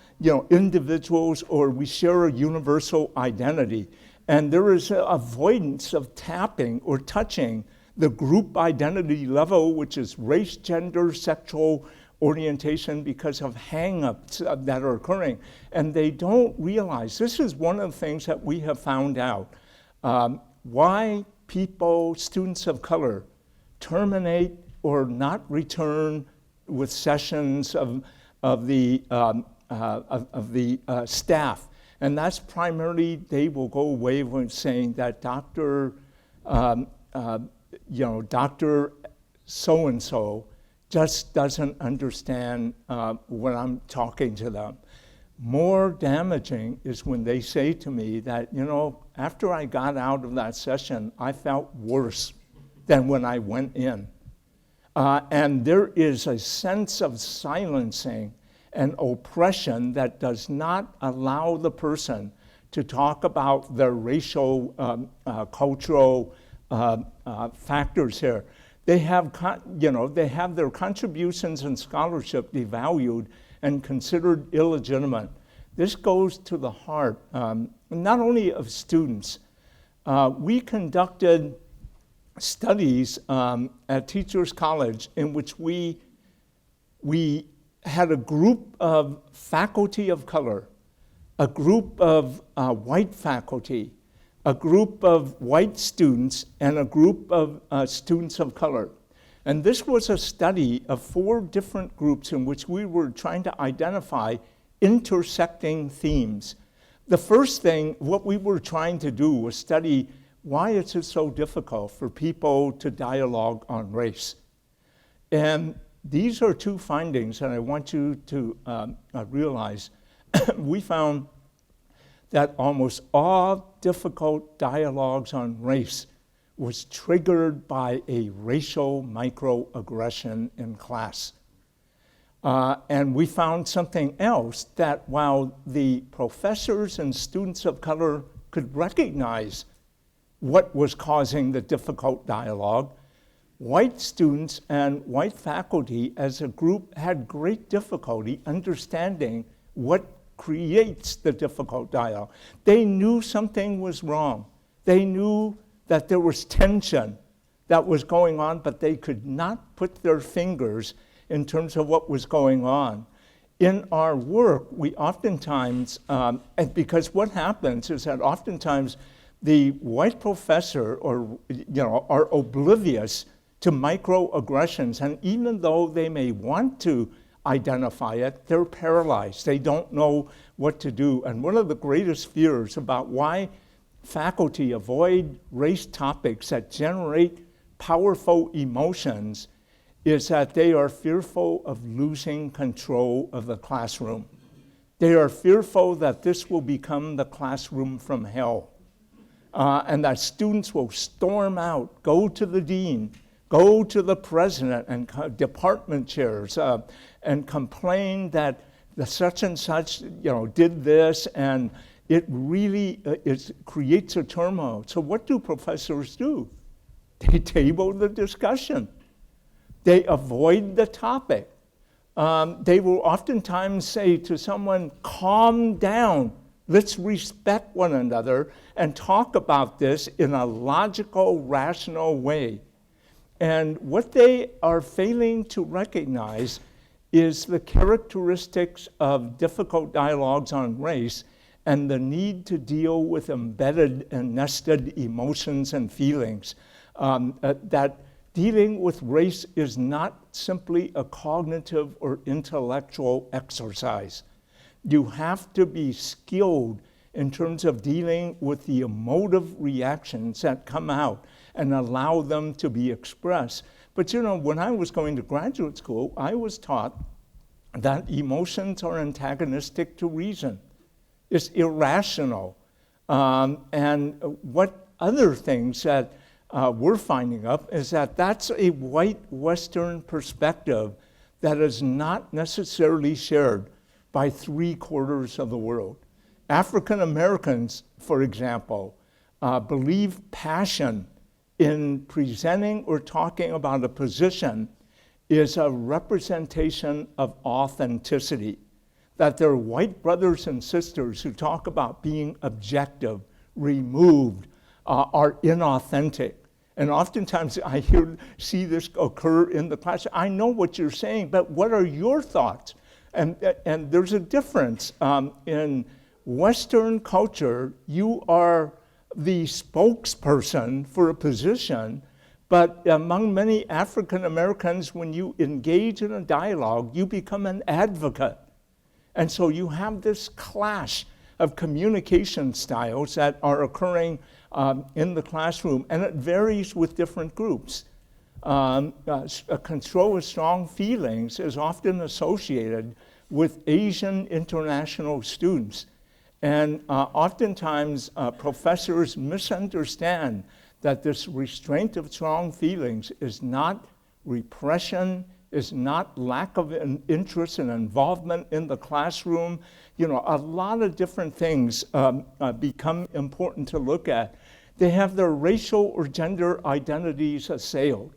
individuals, or we share a universal identity. And there is an avoidance of tapping or touching the group identity level, which is race, gender, sexual orientation, because of hang-ups that are occurring. And they don't realize, this is one of the things that we have found out, why students of color, terminate or not return with sessions of the staff. And that's primarily, they will go away when saying that Dr. So-and-so just doesn't understand when I'm talking to them. More damaging is when they say to me that, after I got out of that session, I felt worse than when I went in. And there is a sense of silencing and oppression that does not allow the person to talk about their racial, cultural factors here. They have, their contributions and scholarship devalued and considered illegitimate. This goes to the heart, not only of students. We conducted studies at Teachers College in which we had a group of faculty of color, a group of white faculty, a group of white students, and a group of students of color. And this was a study of 4 different groups in which we were trying to identify intersecting themes. The first thing, what we were trying to do was study why is it so difficult for people to dialogue on race. And these are 2 findings that I want you to realize. We found that almost all difficult dialogues on race was triggered by a racial microaggression in class. And we found something else, that while the professors and students of color could recognize what was causing the difficult dialogue, white students and white faculty as a group had great difficulty understanding what creates the difficult dialogue. They knew something was wrong. They knew that there was tension that was going on, but they could not put their fingers in terms of what was going on. In our work, we oftentimes, and because what happens is that oftentimes the white professor are oblivious to microaggressions, and even though they may want to identify it, they're paralyzed. They don't know what to do. And one of the greatest fears about why faculty avoid race topics that generate powerful emotions is that they are fearful of losing control of the classroom. They are fearful that this will become the classroom from hell, and that students will storm out, go to the dean, go to the president and department chairs, and complain that the such and such did this, and it really creates a turmoil. So what do professors do? They table the discussion. They avoid the topic. They will oftentimes say to someone, calm down, let's respect one another and talk about this in a logical, rational way. And what they are failing to recognize is the characteristics of difficult dialogues on race and the need to deal with embedded and nested emotions and feelings. That dealing with race is not simply a cognitive or intellectual exercise. You have to be skilled in terms of dealing with the emotive reactions that come out and allow them to be expressed. But you know, when I was going to graduate school, I was taught that emotions are antagonistic to reason. It's irrational. And what other things that we're finding up is that that's a white Western perspective that is not necessarily shared by 3/4 of the world. African Americans, for example, believe passion in presenting or talking about a position is a representation of authenticity. That their white brothers and sisters who talk about being objective, removed, are inauthentic. And oftentimes I see this occur in the class. I know what you're saying, but what are your thoughts? And there's a difference. In Western culture, you are the spokesperson for a position, but among many African Americans, when you engage in a dialogue, you become an advocate. And so you have this clash of communication styles that are occurring in the classroom, and it varies with different groups. A control of strong feelings is often associated with Asian international students. And oftentimes professors misunderstand that this restraint of strong feelings is not repression, is not lack of interest and involvement in the classroom. You know, a lot of different things become important to look at. They have their racial or gender identities assailed.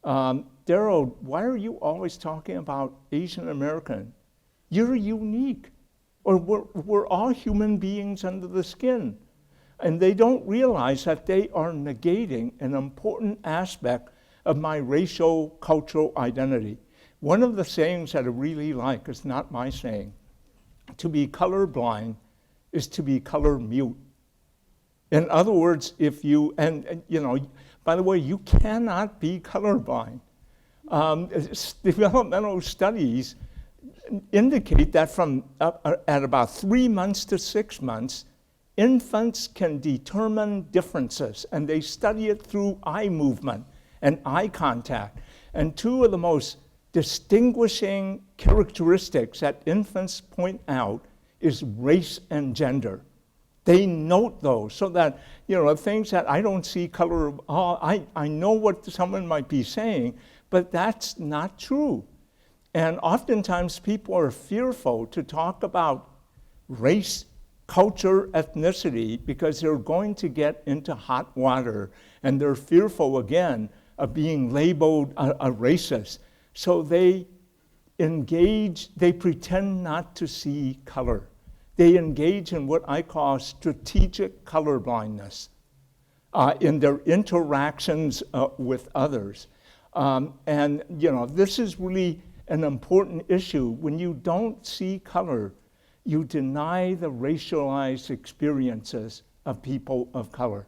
Derald, why are you always talking about Asian American? You're unique. Or we're all human beings under the skin. And they don't realize that they are negating an important aspect of my racial cultural identity. One of the sayings that I really like is not my saying. To be colorblind is to be color mute. In other words, if you, and you know, by the way, you cannot be colorblind. Developmental studies indicate that from at about 3 months to 6 months, infants can determine differences, and they study it through eye movement and eye contact. And two of the most distinguishing characteristics that infants point out is race and gender. They note those so that, you know, things that I don't see color, I know what someone might be saying, but that's not true. And oftentimes people are fearful to talk about race, culture, ethnicity, because they're going to get into hot water, and they're fearful, again, of being labeled a racist. So they engage, they pretend not to see color. They engage in what I call strategic colorblindness in their interactions with others. And, you know, this is really an important issue. When you don't see color, you deny the racialized experiences of people of color.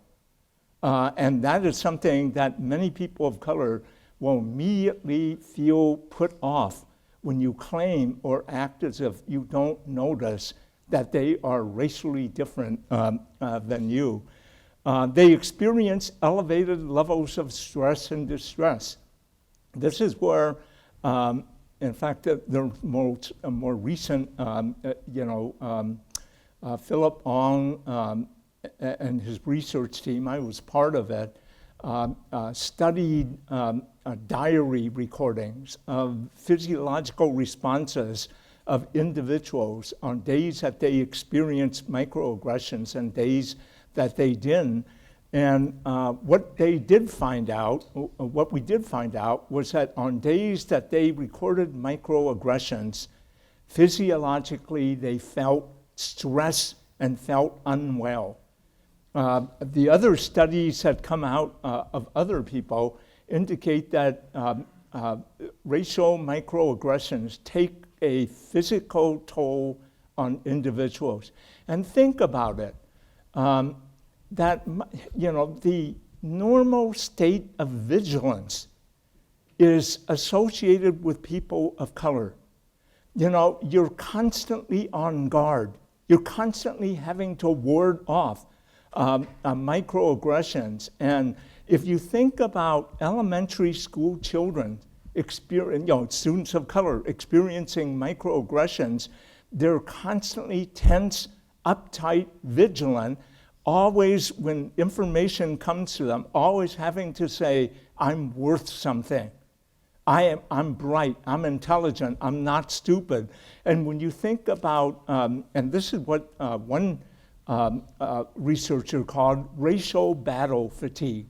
And that is something that many people of color will immediately feel put off when you claim or act as if you don't notice that they are racially different than you. They experience elevated levels of stress and distress. This is where, in fact, the more recent, Philip Ong and his research team, I was part of it, studied diary recordings of physiological responses of individuals on days that they experienced microaggressions and days that they didn't. And what we did find out was that on days that they recorded microaggressions, physiologically they felt stress and felt unwell. The other studies that come out of other people indicate that racial microaggressions take a physical toll on individuals. And think about it, that, the normal state of vigilance is associated with people of color. You're constantly on guard. You're constantly having to ward off microaggressions. And if you think about elementary school children, students of color experiencing microaggressions, they're constantly tense, uptight, vigilant, always, when information comes to them, always having to say, I'm worth something. I'm bright, I'm intelligent, I'm not stupid. And when you think about, and this is what one researcher called racial battle fatigue,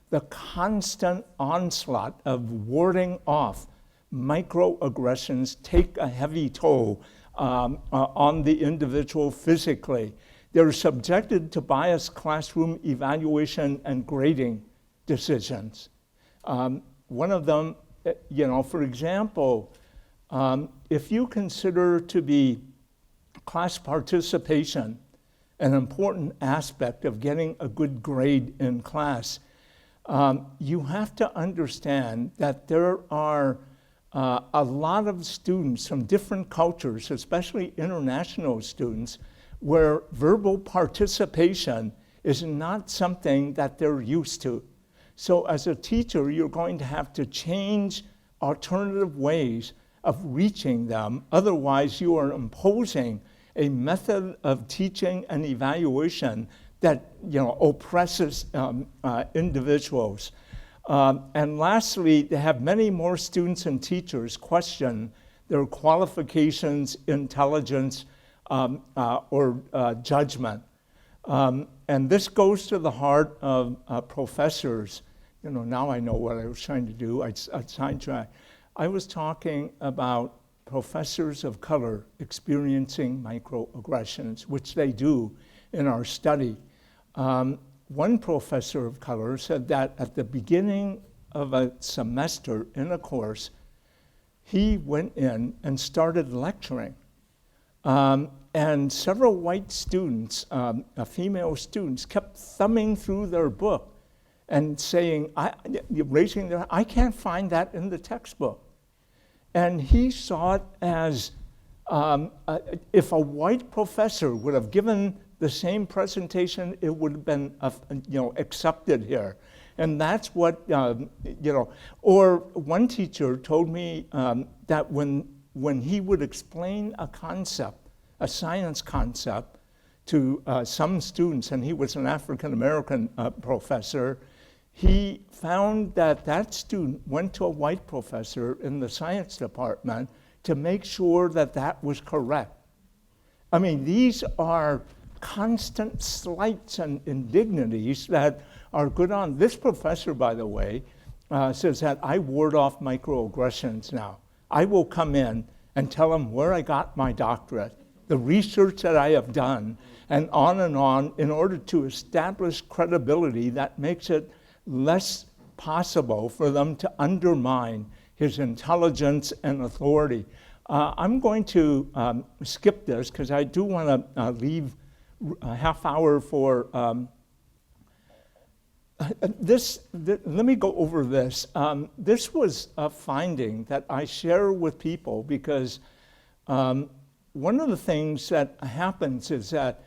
the constant onslaught of warding off microaggressions take a heavy toll on the individual physically. They're subjected to biased classroom evaluation and grading decisions. One of them, for example, if you consider to be class participation an important aspect of getting a good grade in class, you have to understand that there are a lot of students from different cultures, especially international students, where verbal participation is not something that they're used to. So as a teacher, you're going to have to change alternative ways of reaching them. Otherwise, you are imposing a method of teaching and evaluation that oppresses individuals. And lastly, to have many more students and teachers question their qualifications, intelligence, or judgment. And this goes to the heart of professors. Now I know what I was trying to do. I sidetracked. I was talking about professors of color experiencing microaggressions, which they do in our study. One professor of color said that at the beginning of a semester in a course, he went in and started lecturing. And several white students, female students, kept thumbing through their book and saying, raising their hand, I can't find that in the textbook. And he saw it as if a white professor would have given the same presentation, it would have been accepted here. And that's what, or one teacher told me that when he would explain a concept, a science concept, to some students, and he was an African-American professor, he found that that student went to a white professor in the science department to make sure that that was correct. I mean, these are constant slights and indignities that are good on. This professor, by the way, says that I ward off microaggressions now. I will come in and tell them where I got my doctorate, the research that I have done, and on in order to establish credibility that makes it less possible for them to undermine his intelligence and authority. I'm going to skip this because I do want to leave a half hour for let me go over this. This was a finding that I share with people because one of the things that happens is that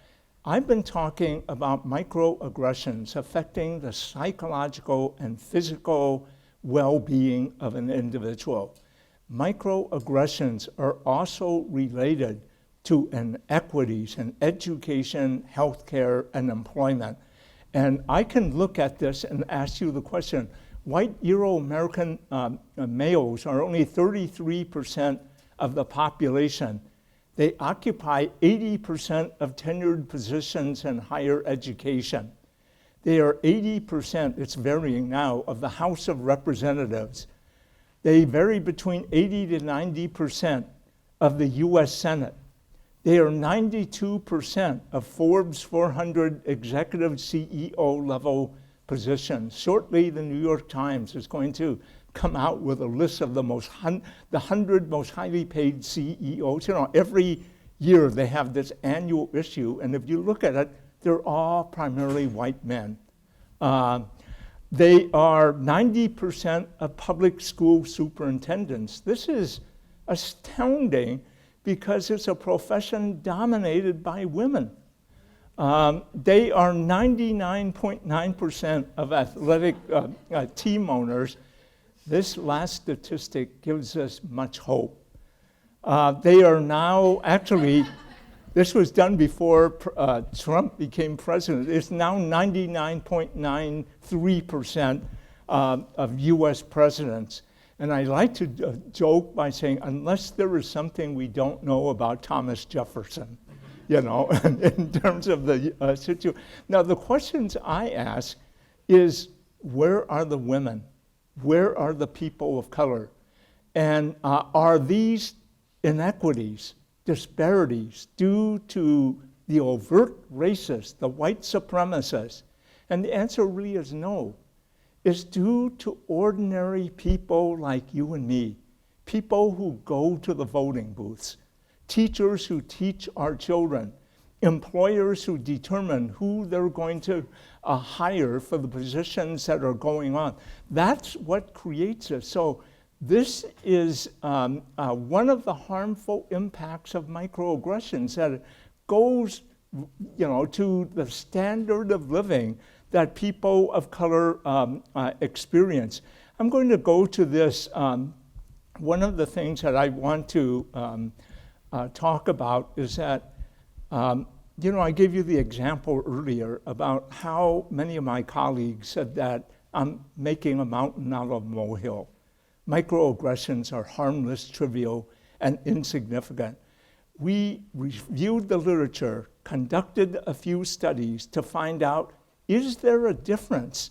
I've been talking about microaggressions affecting the psychological and physical well-being of an individual. Microaggressions are also related to inequities in education, healthcare, and employment. And I can look at this and ask you the question, white Euro-American males are only 33% of the population. They occupy 80% of tenured positions in higher education. They are 80%, it's varying now, of the House of Representatives. They vary between 80 to 90% of the US Senate. They are 92% of Forbes 400 executive CEO level positions. Shortly, the New York Times is going to come out with a list of the 100 most highly paid CEOs. Every year they have this annual issue, and if you look at it, they're all primarily white men. They are 90% of public school superintendents. This is astounding because it's a profession dominated by women. They are 99.9% of athletic team owners. This last statistic gives us much hope. They are now, actually, this was done before Trump became president. It's now 99.93% of US presidents. And I like to joke by saying, unless there is something we don't know about Thomas Jefferson, you know, in terms of the situation. Now, the questions I ask is, where are the women? Where are the people of color? And are these inequities, disparities, due to the overt racists, the white supremacists? And the answer really is no. It's due to ordinary people like you and me, people who go to the voting booths, teachers who teach our children, employers who determine who they're going to hire for the positions that are going on. That's what creates it. So this is one of the harmful impacts of microaggressions, that it goes, you know, to the standard of living that people of color experience. I'm going to go to this. One of the things that I want to talk about is that, you know, I gave you the example earlier about how many of my colleagues said that I'm making a mountain out of a molehill. Microaggressions are harmless, trivial, and insignificant. We reviewed the literature, conducted a few studies to find out, is there a difference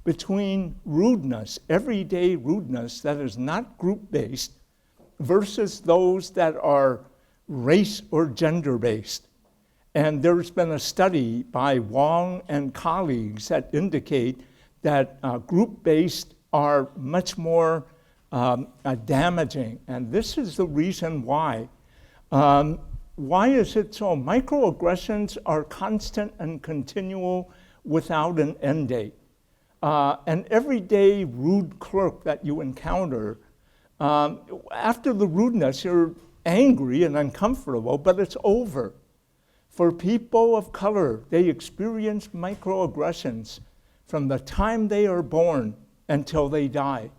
between rudeness, everyday rudeness that is not group-based, versus those that are race or gender-based? And there's been a study by Wong and colleagues that indicate that group-based are much more damaging. And this is the reason why. Why is it so? Microaggressions are constant and continual without an end date. An everyday rude clerk that you encounter, after the rudeness, you're angry and uncomfortable, but it's over. For people of color, they experience microaggressions from the time they are born until they die.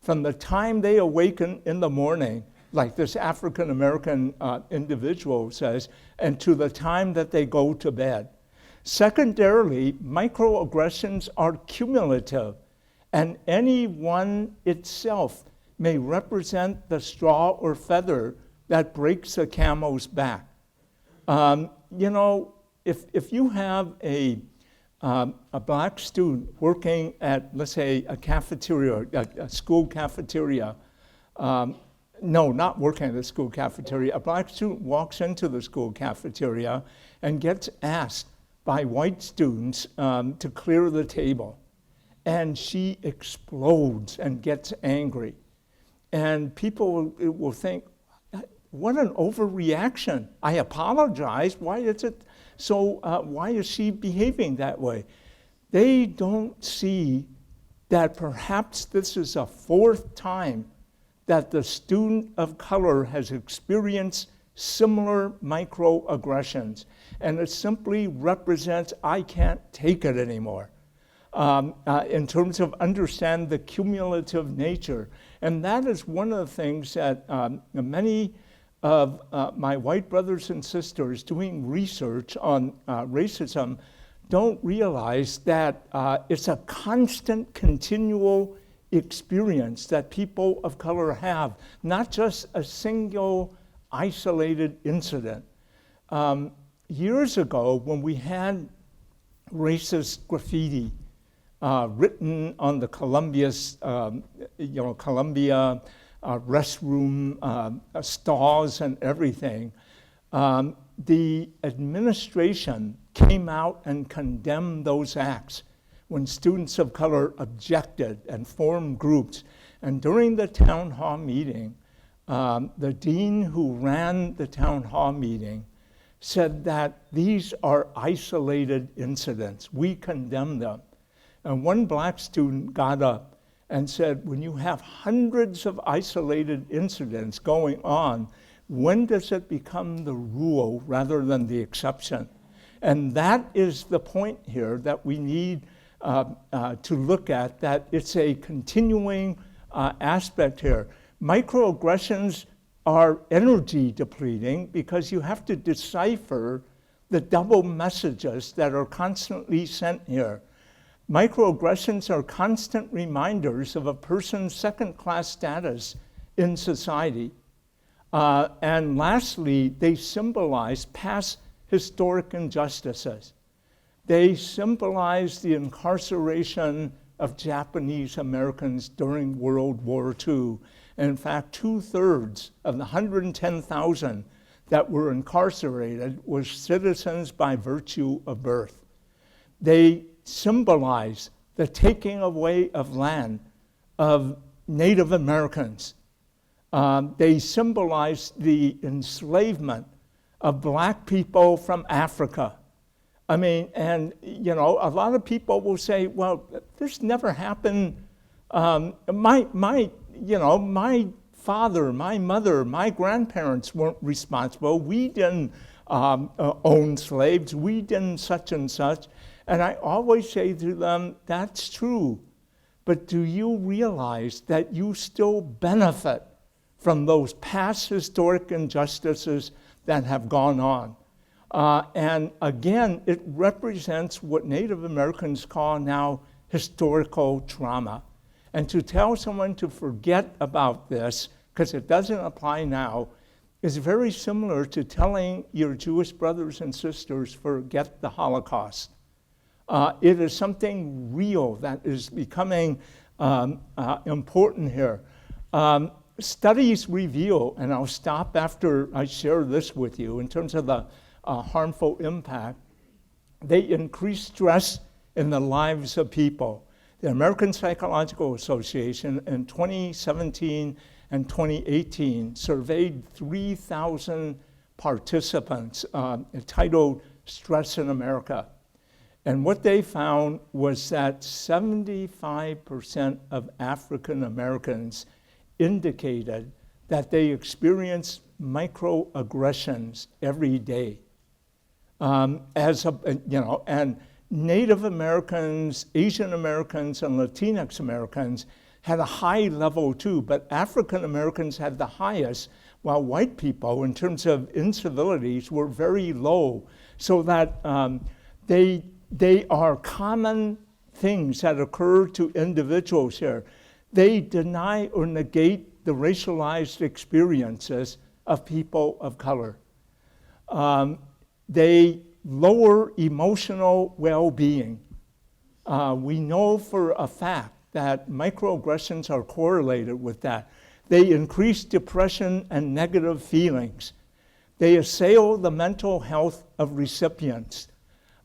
From the time they awaken in the morning, like this African American individual says, and to the time that they go to bed. Secondarily, microaggressions are cumulative, and any one itself may represent the straw or feather that breaks the camel's back. You know, if you have a black student working at, let's say, a cafeteria, a school cafeteria, no, not working at a school cafeteria, a black student walks into the school cafeteria and gets asked by white students to clear the table. And she explodes and gets angry. And people will think, what an overreaction. I apologize. Why is it so? Why is she behaving that way? They don't see that perhaps this is a fourth time that the student of color has experienced similar microaggressions. And it simply represents, I can't take it anymore, in terms of understand the cumulative nature. And that is one of the things that many of my white brothers and sisters doing research on racism don't realize that it's a constant, continual experience that people of color have, not just a single isolated incident. Years ago, when we had racist graffiti written on the Columbia restroom stalls and everything, the administration came out and condemned those acts when students of color objected and formed groups. And during the town hall meeting, the dean who ran the town hall meeting, said that these are isolated incidents. We condemn them. And one black student got up and said, when you have hundreds of isolated incidents going on, when does it become the rule rather than the exception? And that is the point here that we need to look at, that it's a continuing aspect here. Microaggressions are energy depleting because you have to decipher the double messages that are constantly sent here. Microaggressions are constant reminders of a person's second-class status in society. And lastly, they symbolize past historic injustices. They symbolize the incarceration of Japanese Americans during World War II. And in fact, 2/3 of the 110,000 that were incarcerated were citizens by virtue of birth. They symbolize the taking away of land of Native Americans. They symbolize the enslavement of black people from Africa. I mean, and you know, a lot of people will say, well, this never happened. My father, my mother, my grandparents weren't responsible. We didn't own slaves. We didn't such and such. And I always say to them, that's true. But do you realize that you still benefit from those past historic injustices that have gone on? And again, it represents what Native Americans call now historical trauma. And to tell someone to forget about this, because it doesn't apply now, is very similar to telling your Jewish brothers and sisters, forget the Holocaust. It is something real that is becoming important here. Studies reveal, and I'll stop after I share this with you, in terms of the harmful impact, they increase stress in the lives of people. The American Psychological Association in 2017 and 2018 surveyed 3,000 participants entitled Stress in America. And what they found was that 75% of African Americans indicated that they experience microaggressions every day. And Native Americans, Asian Americans, and Latinx Americans had a high level too, but African Americans had the highest, while white people, in terms of incivilities, were very low. So that they are common things that occur to individuals here. They deny or negate the racialized experiences of people of color. They lower emotional well-being. We know for a fact that microaggressions are correlated with that. They increase depression and negative feelings. They assail the mental health of recipients.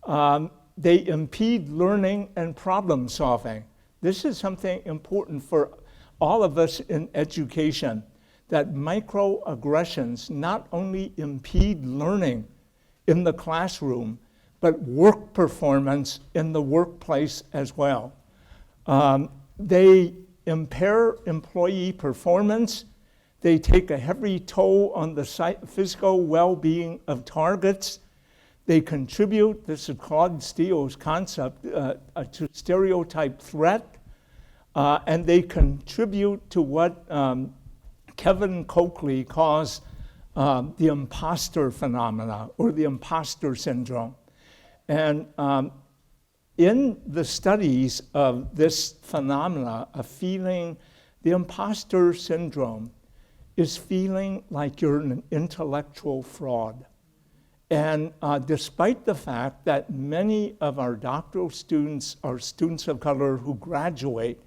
They impede learning and problem solving. This is something important for all of us in education, that microaggressions not only impede learning in the classroom, but work performance in the workplace as well. They impair employee performance. They take a heavy toll on the physical well-being of targets. They contribute, this is Claude Steele's concept, to stereotype threat, and they contribute to what Kevin Coakley calls the imposter phenomena, or the imposter syndrome. And in the studies of this phenomena of feeling, the imposter syndrome is feeling like you're an intellectual fraud. And despite the fact that many of our doctoral students are students of color who graduate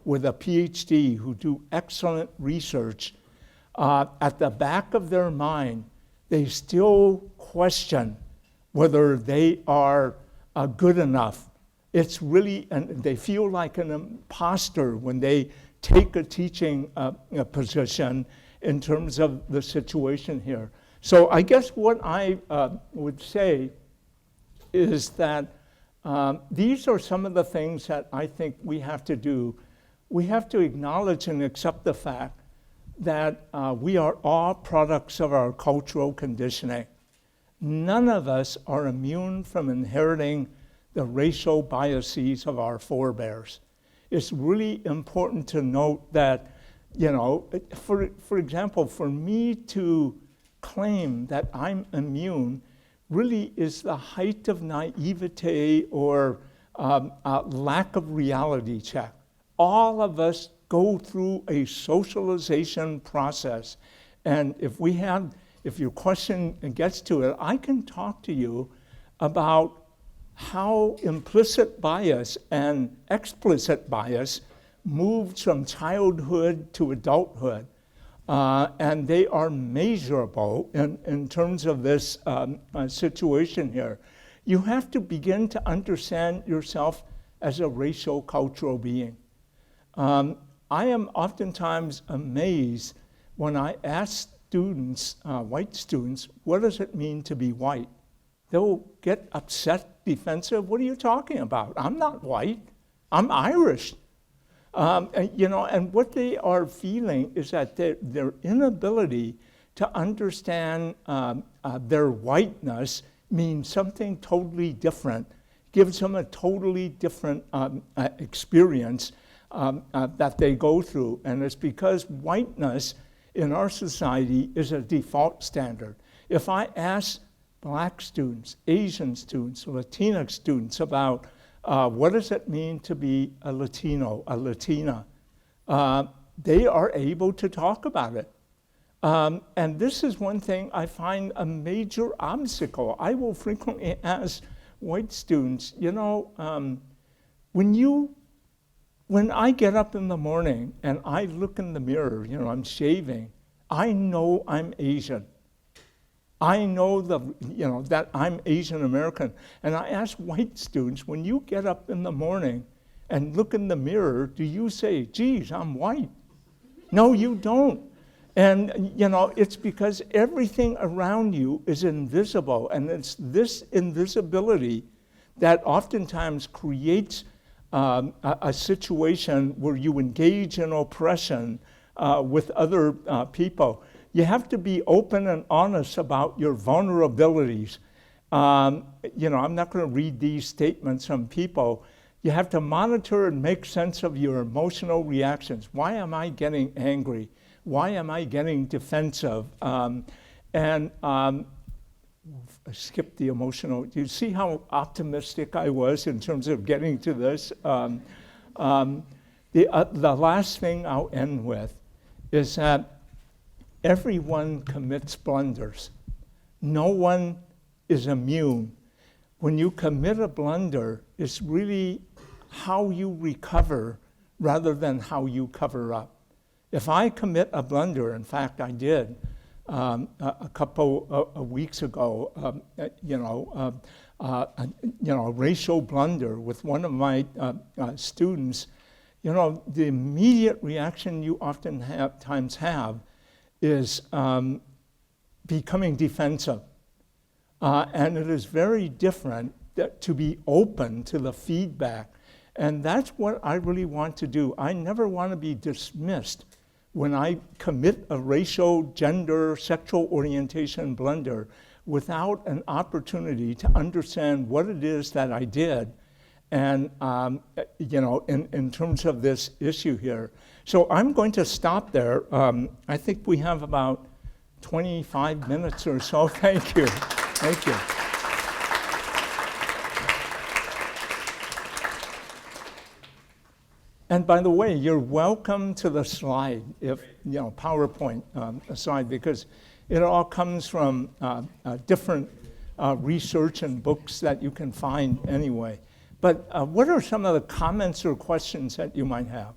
with a PhD, who do excellent research, at the back of their mind, they still question whether they are good enough. It's really, and they feel like an imposter when they take a teaching position, in terms of the situation here. So I guess what I would say is that these are some of the things that I think we have to do. We have to acknowledge and accept the fact that we are all products of our cultural conditioning. None of us are immune from inheriting the racial biases of our forebears. It's really important to note that, you know, for example, for me to claim that I'm immune really is the height of naivete or lack of reality check. All of us go through a socialization process. And if your question gets to it, I can talk to you about how implicit bias and explicit bias moved from childhood to adulthood. And they are measurable in terms of this situation here. You have to begin to understand yourself as a racial cultural being. I am oftentimes amazed when I ask students, white students, what does it mean to be white? They'll get upset, defensive. What are you talking about? I'm not white. I'm Irish. And what they are feeling is that their inability to understand their whiteness means something totally different, gives them a totally different experience that they go through. And it's because whiteness in our society is a default standard. If I ask Black students, Asian students, Latinx students about what does it mean to be a Latino, a Latina, they are able to talk about it. And this is one thing I find a major obstacle. I will frequently ask white students, you know, when I get up in the morning and I look in the mirror, you know, I'm shaving, I know I'm Asian. I know that I'm Asian American. And I ask white students, when you get up in the morning and look in the mirror, do you say, geez, I'm white? No, you don't. And, you know, it's because everything around you is invisible. And it's this invisibility that oftentimes creates a situation where you engage in oppression with other people. You have to be open and honest about your vulnerabilities. You know, I'm not going to read these statements from people. You have to monitor and make sense of your emotional reactions. Why am I getting angry? Why am I getting defensive? I skipped the emotional. Do you see how optimistic I was in terms of getting to this? The last thing I'll end with is that everyone commits blunders. No one is immune. When you commit a blunder, it's really how you recover rather than how you cover up. If I commit a blunder, in fact I did a couple of weeks ago, a racial blunder with one of my students, you know, the immediate reaction you oftentimes have is becoming defensive. And it is very different to be open to the feedback. And that's what I really want to do. I never want to be dismissed when I commit a racial, gender, sexual orientation blunder without an opportunity to understand what it is that I did and, in terms of this issue here. So I'm going to stop there. I think we have about 25 minutes or so. Thank you. Thank you. And by the way, you're welcome to the slide, if PowerPoint slide, because it all comes from different research and books that you can find anyway. But what are some of the comments or questions that you might have?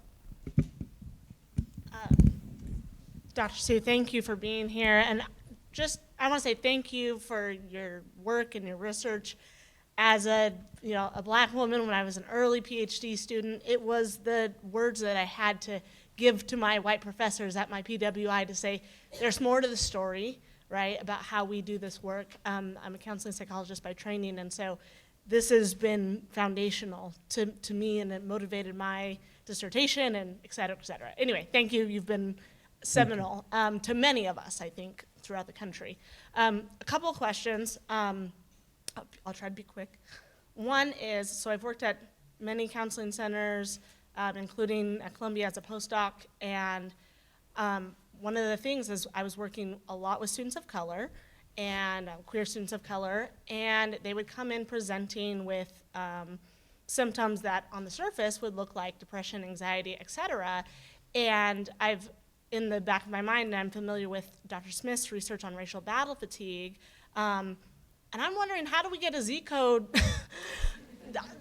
Dr. Sue, thank you for being here. And I want to say thank you for your work and your research as a black woman, when I was an early PhD student, it was the words that I had to give to my white professors at my PWI to say, there's more to the story, right, about how we do this work. I'm a counseling psychologist by training, and so this has been foundational to me, and it motivated my dissertation, and et cetera, et cetera. Anyway, thank you. You've been seminal to many of us, I think, throughout the country. A couple of questions. I'll try to be quick. One is, so I've worked at many counseling centers, including at Columbia as a postdoc, and one of the things is I was working a lot with students of color, and queer students of color, and they would come in presenting with symptoms that on the surface would look like depression, anxiety, et cetera. And I've, in the back of my mind, I'm familiar with Dr. Smith's research on racial battle fatigue, and I'm wondering, how do we get a Z code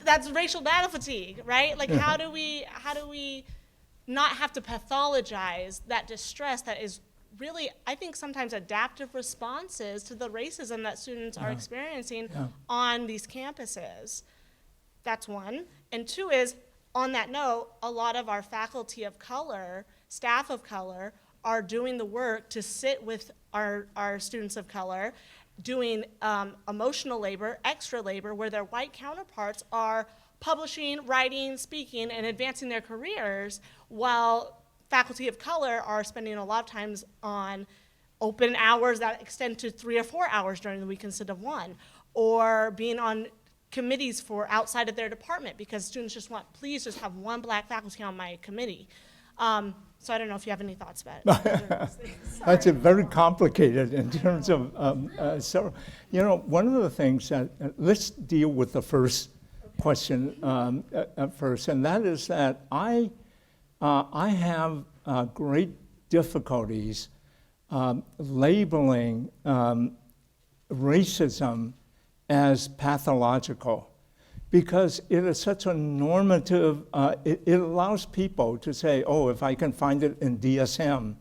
that's racial battle fatigue, right? Like, how do we not have to pathologize that distress that is really, I think, sometimes adaptive responses to the racism that students are experiencing on these campuses? That's one. And two is, on that note, a lot of our faculty of color, staff of color, are doing the work to sit with our students of color, doing emotional labor, extra labor, where their white counterparts are publishing, writing, speaking, and advancing their careers, while faculty of color are spending a lot of times on open hours that extend to 3 or 4 hours during the week instead of 1, or being on committees for outside of their department because students just want, please just have one black faculty on my committee. So I don't know if you have any thoughts about it. That's very complicated in terms of, so, one of the things that, let's deal with the first question first, and that is that I have great difficulties labeling racism as pathological, because it is such a normative, it allows people to say, oh, if I can find it in DSM,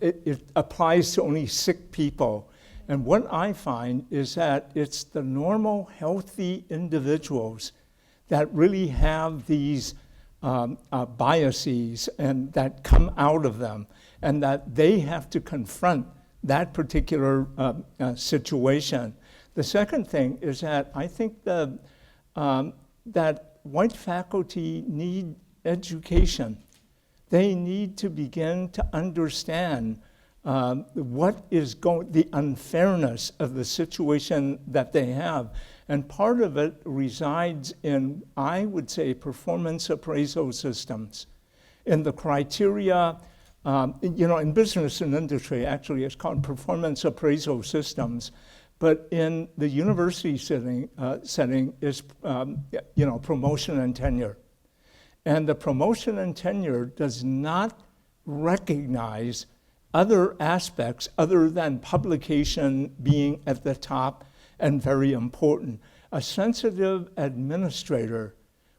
it applies to only sick people. And what I find is that it's the normal, healthy individuals that really have these biases and that come out of them, and that they have to confront that particular situation. The second thing is that I think that white faculty need education. They need to begin to understand what is the unfairness of the situation that they have. And part of it resides in, I would say, performance appraisal systems. In the criteria, in business and industry, actually, it's called performance appraisal systems. But in the university setting is, promotion and tenure. And the promotion and tenure does not recognize other aspects other than publication being at the top and very important. A sensitive administrator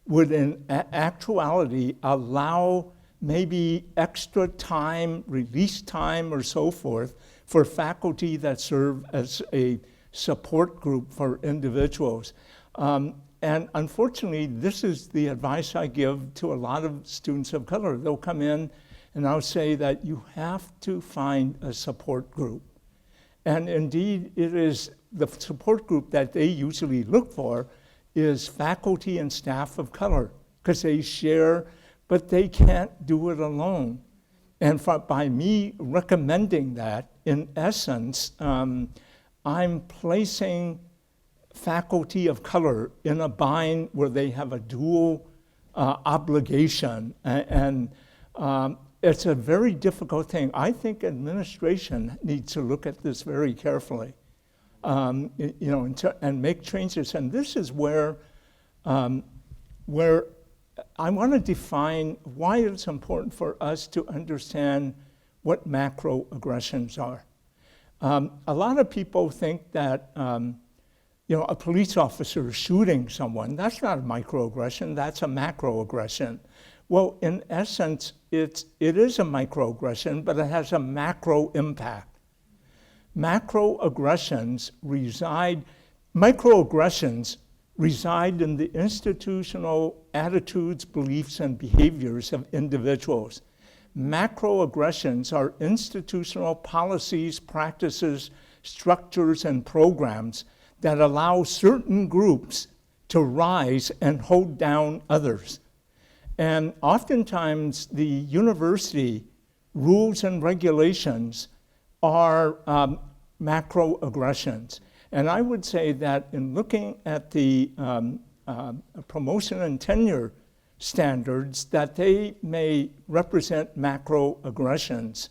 would in actuality allow maybe extra time, release time or so forth, for faculty that serve as a support group for individuals. And unfortunately, this is the advice I give to a lot of students of color. They'll come in and I'll say that you have to find a support group. And indeed, it is the support group that they usually look for is faculty and staff of color, because they share, but they can't do it alone. And by me recommending that, in essence, I'm placing faculty of color in a bind where they have a dual obligation. And it's a very difficult thing. I think administration needs to look at this very carefully, and make changes. And this is where I want to define why it's important for us to understand what macroaggressions are. A lot of people think that a police officer shooting someone, that's not a microaggression, that's a macroaggression. Well, in essence, it is a microaggression, but it has a macro impact. Macroaggressions reside Microaggressions reside in the institutional attitudes, beliefs, and behaviors of individuals. Macroaggressions are institutional policies, practices, structures, and programs that allow certain groups to rise and hold down others. And oftentimes, the university rules and regulations are macroaggressions. And I would say that in looking at the promotion and tenure standards, that they may represent macroaggressions.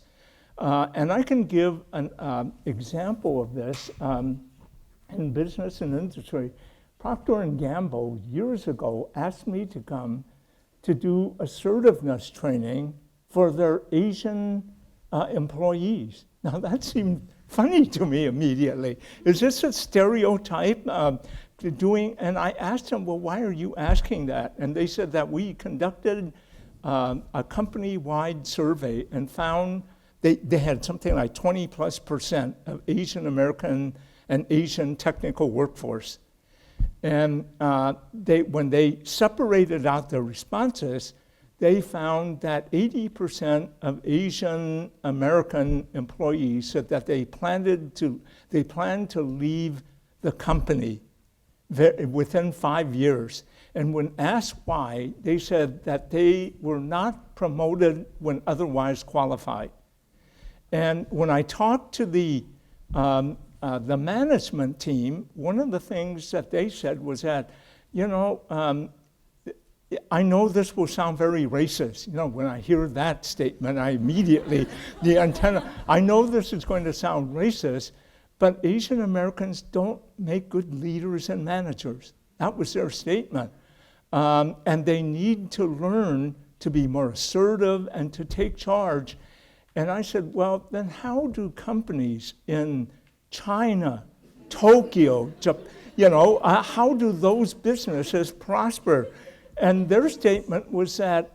And I can give an example of this in business and industry. Procter & Gamble years ago asked me to come to do assertiveness training for their Asian employees. Now that seemed funny to me immediately. Is this a stereotype doing? And I asked them, well, why are you asking that? And they said that we conducted a company-wide survey and found they had something like 20+% of Asian American and Asian technical workforce. And when they separated out the responses, they found that 80% of Asian American employees said that they planned to leave the company within 5 years. And when asked why, they said that they were not promoted when otherwise qualified. And when I talked to the management team, one of the things that they said was that, I know this will sound very racist. When I hear that statement, I immediately, I know this is going to sound racist, but Asian Americans don't make good leaders and managers. That was their statement. And they need to learn to be more assertive and to take charge. And I said, well, then how do companies in China, Tokyo, how do those businesses prosper? And their statement was that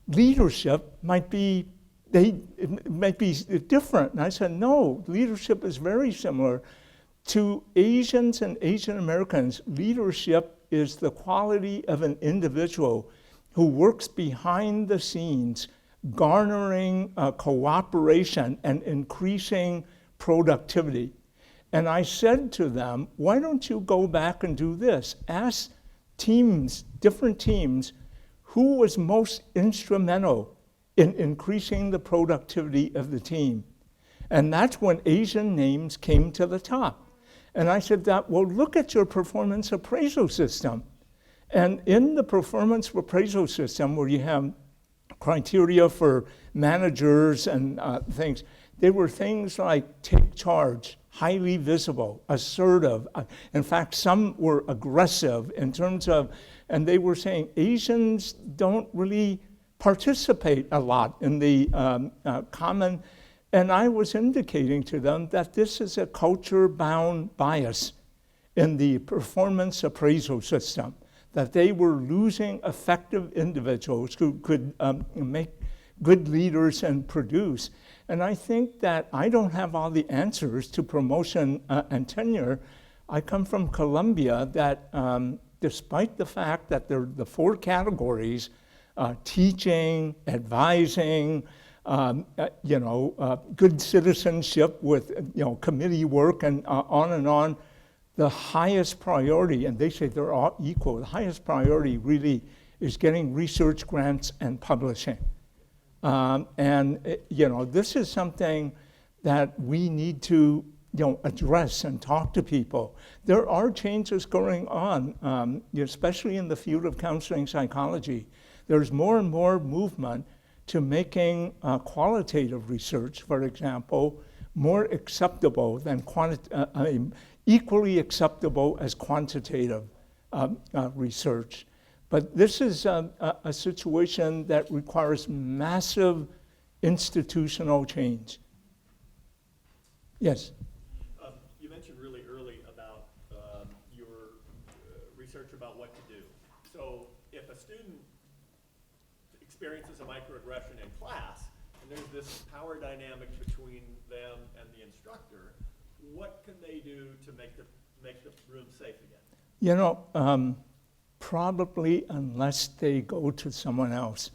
leadership might be different. And I said, no, leadership is very similar. To Asians and Asian Americans, leadership is the quality of an individual who works behind the scenes, garnering cooperation and increasing productivity. And I said to them, why don't you go back and do this? Ask teams, different teams, who was most instrumental in increasing the productivity of the team. And that's when Asian names came to the top. And I said well, look at your performance appraisal system. And in the performance appraisal system, where you have criteria for managers and things, there were things like take charge, highly visible, assertive. In fact, some were aggressive in terms of, and they were saying Asians don't really participate a lot in the common. And I was indicating to them that this is a culture-bound bias in the performance appraisal system, that they were losing effective individuals who could make good leaders and produce. And I think that I don't have all the answers to promotion and tenure. I come from Columbia that despite the fact that there are the 4 categories, teaching, advising, good citizenship with committee work and on, the highest priority, and they say they're all equal, the highest priority really is getting research grants and publishing. This is something that we need to address and talk to people. There are changes going on, especially in the field of counseling psychology. There's more and more movement to making qualitative research, for example, more acceptable than equally acceptable as quantitative research. But this is a situation that requires massive institutional change. Yes? You mentioned really early about your research about what to do. So if a student experiences a microaggression in class, and there's this power dynamic between them and the instructor, what can they do to make the make the room safe again? You know, probably unless they go to someone else.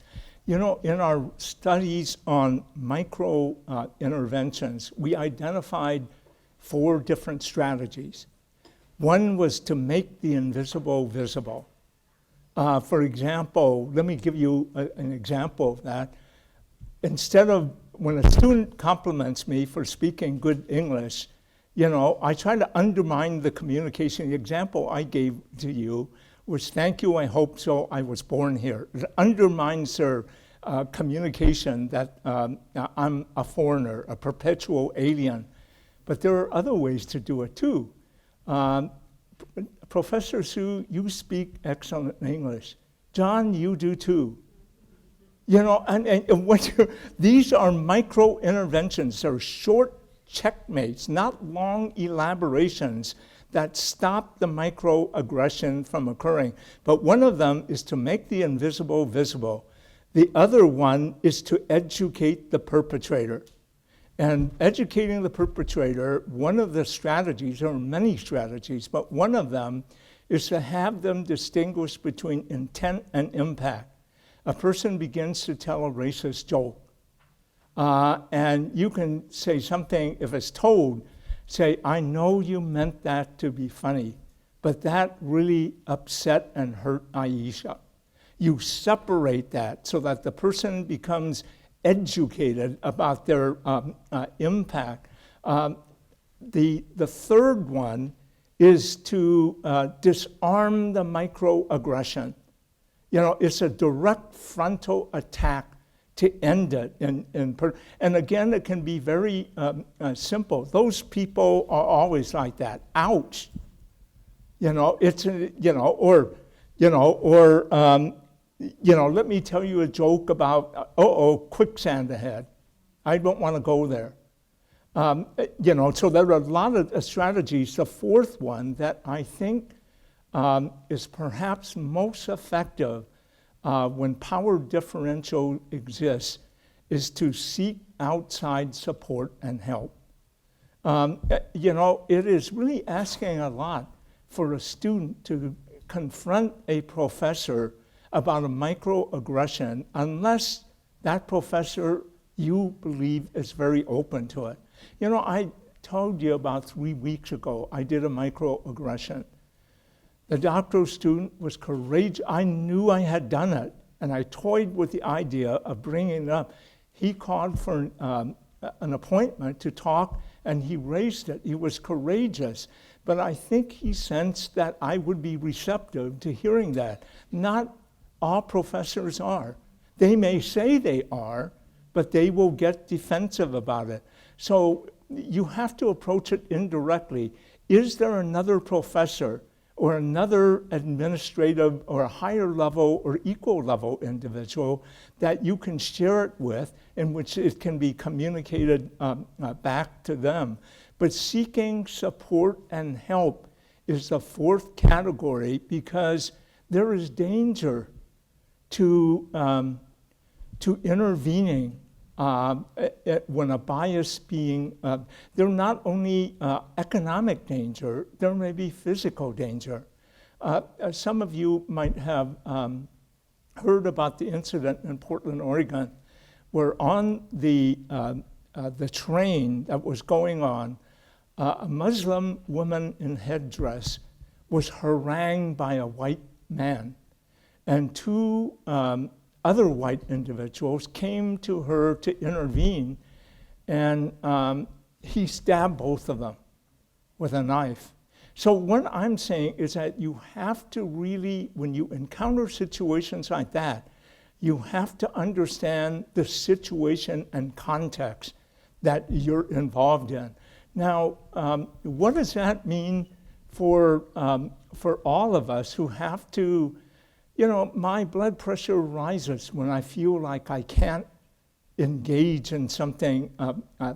You know, in our studies on micro interventions, we identified 4 different strategies. One was to make the invisible visible. For example, let me give you an example of that. Instead of, when a student compliments me for speaking good English, you know, I try to undermine the communication. The example I gave to you was, thank you, I hope so, I was born here. It undermines their communication that I'm a foreigner, a perpetual alien. But there are other ways to do it too. Professor Sue, you speak excellent English. John, you do too. You know, and when these are micro interventions. They're short checkmates, not long elaborations that stop the microaggression from occurring. But one of them is to make the invisible visible. The other one is to educate the perpetrator. And educating the perpetrator, one of the strategies, there are many strategies, but one of them is to have them distinguish between intent and impact. A person begins to tell a racist joke. And you can say something, if it's told, say, I know you meant that to be funny, but that really upset and hurt Aisha. You separate that so that the person becomes educated about their impact. The third one is to disarm the microaggression. You know, it's a direct frontal attack to end it. And again, it can be very simple. Those people are always like that. Ouch. You know, it's, let me tell you a joke about, quicksand ahead. I don't want to go there. So there are a lot of strategies. The fourth one that I think is perhaps most effective when power differential exists is to seek outside support and help. It is really asking a lot for a student to confront a professor about a microaggression unless that professor you believe is very open to it. You know, I told you about 3 weeks ago, I did a microaggression. The doctoral student was courageous. I knew I had done it, and I toyed with the idea of bringing it up. He called for an appointment to talk, and he raised it. He was courageous, but I think he sensed that I would be receptive to hearing that. Not all professors are. They may say they are, but they will get defensive about it. So you have to approach it indirectly. Is there another professor or another administrative or a higher level or equal level individual that you can share it with, in which it can be communicated back to them? But seeking support and help is the fourth category, because there is danger to intervening when a bias being, there not only economic danger, there may be physical danger. Some of you might have heard about the incident in Portland, Oregon, where on the train that was going on, a Muslim woman in headdress was harangued by a white man. And 2 other white individuals came to her to intervene, and he stabbed both of them with a knife. So what I'm saying is that you have to really, when you encounter situations like that, you have to understand the situation and context that you're involved in. Now, what does that mean for all of us who have to, my blood pressure rises when I feel like I can't engage in something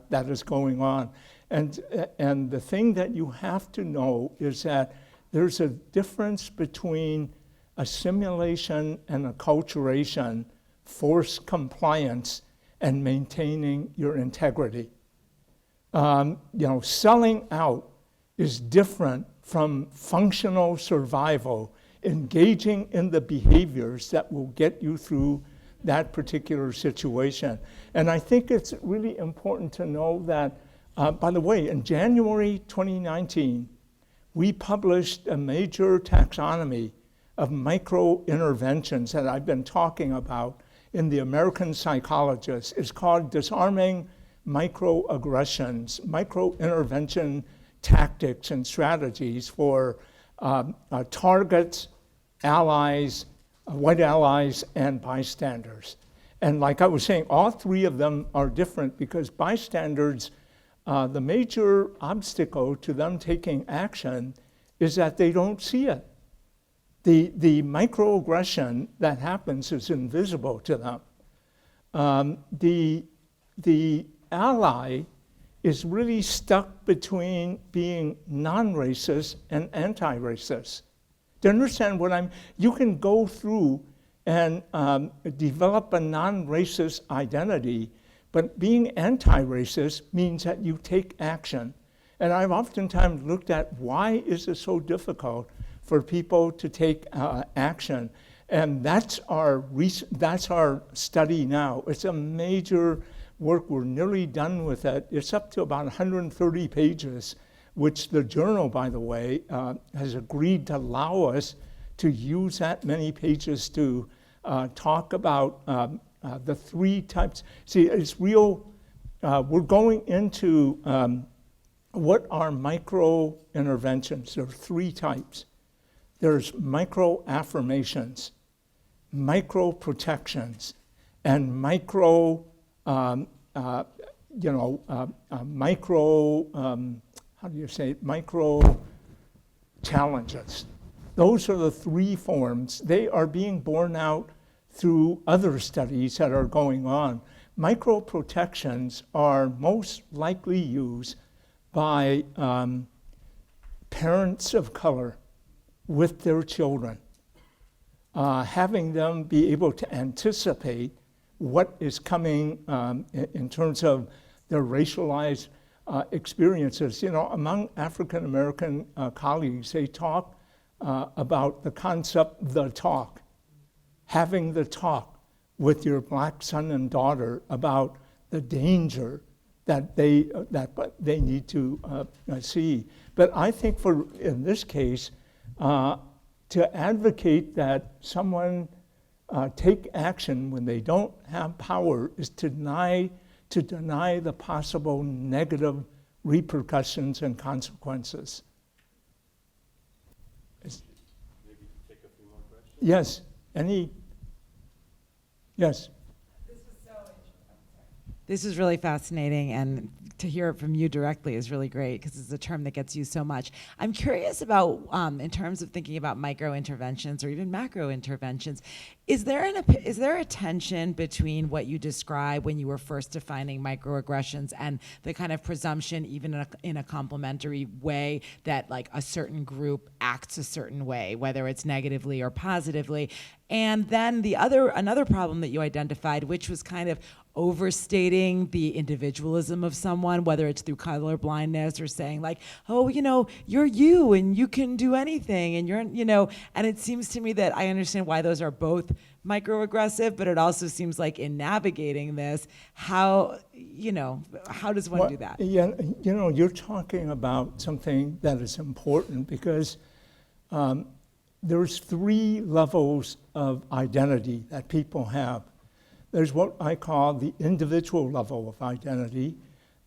that is going on. And the thing that you have to know is that there's a difference between assimilation and acculturation, forced compliance, and maintaining your integrity. Selling out is different from functional survival, engaging in the behaviors that will get you through that particular situation. And I think it's really important to know that, by the way, in January 2019, we published a major taxonomy of micro-interventions that I've been talking about in the American Psychologist. It's called Disarming Microaggressions, Micro-Intervention Tactics and Strategies for targets, allies, white allies, and bystanders. And like I was saying, all three of them are different because bystanders, the major obstacle to them taking action is that they don't see it. The microaggression that happens is invisible to them. The ally is really stuck between being non-racist and anti-racist. Do you understand what you can go through and develop a non-racist identity, but being anti-racist means that you take action. And I've oftentimes looked at why is it so difficult for people to take action. And that's our study now. It's a major work. We're nearly done with it. It's up to about 130 pages, which the journal, by the way, has agreed to allow us to use that many pages to talk about the three types. See, it's real, we're going into what are micro-interventions. There are three types. There's micro-affirmations, micro-protections, and micro, how do you say it? Micro challenges. Those are the three forms. They are being borne out through other studies that are going on. Micro protections are most likely used by parents of color with their children, having them be able to anticipate what is coming in terms of their racialized experiences. You know, among African American colleagues, they talk about the concept, the talk, having the talk with your black son and daughter about the danger that they need to see. But I think in this case, to advocate that someone take action when they don't have power is to deny the possible negative repercussions and consequences. Maybe take a few more questions? Yes. Yes. This is really fascinating, and to hear it from you directly is really great because it's a term that gets used so much. I'm curious about, in terms of thinking about micro interventions or even macro interventions, is there a tension between what you describe when you were first defining microaggressions and the kind of presumption, even in a complementary way, that like a certain group acts a certain way, whether it's negatively or positively? And then another problem that you identified, which was kind of overstating the individualism of someone, whether it's through color blindness or saying like, oh, you're you and you can do anything and and it seems to me that I understand why those are both microaggressive, but it also seems like in navigating this, how does one do that? Yeah, you're talking about something that is important because there's three levels of identity that people have. There's what I call the individual level of identity,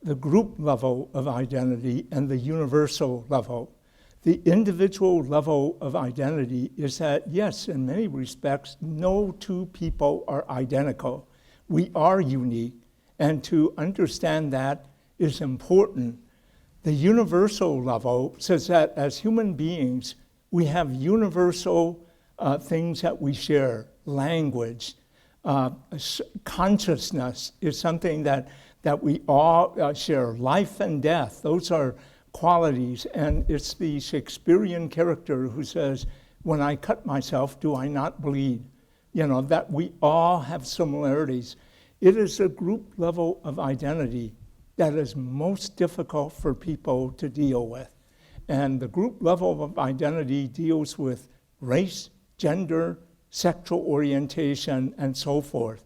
the group level of identity, and the universal level. The individual level of identity is that, yes, in many respects, no two people are identical. We are unique, and to understand that is important. The universal level says that as human beings, we have universal things that we share, language. Consciousness is something that we all share. Life and death, those are qualities. And it's the Shakespearean character who says, when I cut myself, do I not bleed? That we all have similarities. It is a group level of identity that is most difficult for people to deal with. And the group level of identity deals with race, gender, sexual orientation, and so forth.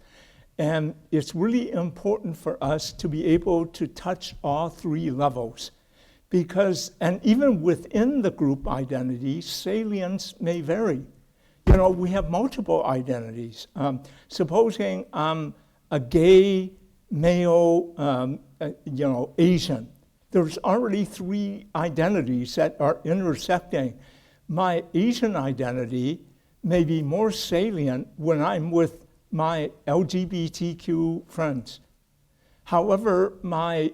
And it's really important for us to be able to touch all three levels because, and even within the group identity, salience may vary. You know, we have multiple identities. Supposing I'm a gay male, Asian, there's already three identities that are intersecting. My Asian identity may be more salient when I'm with my LGBTQ friends. However, my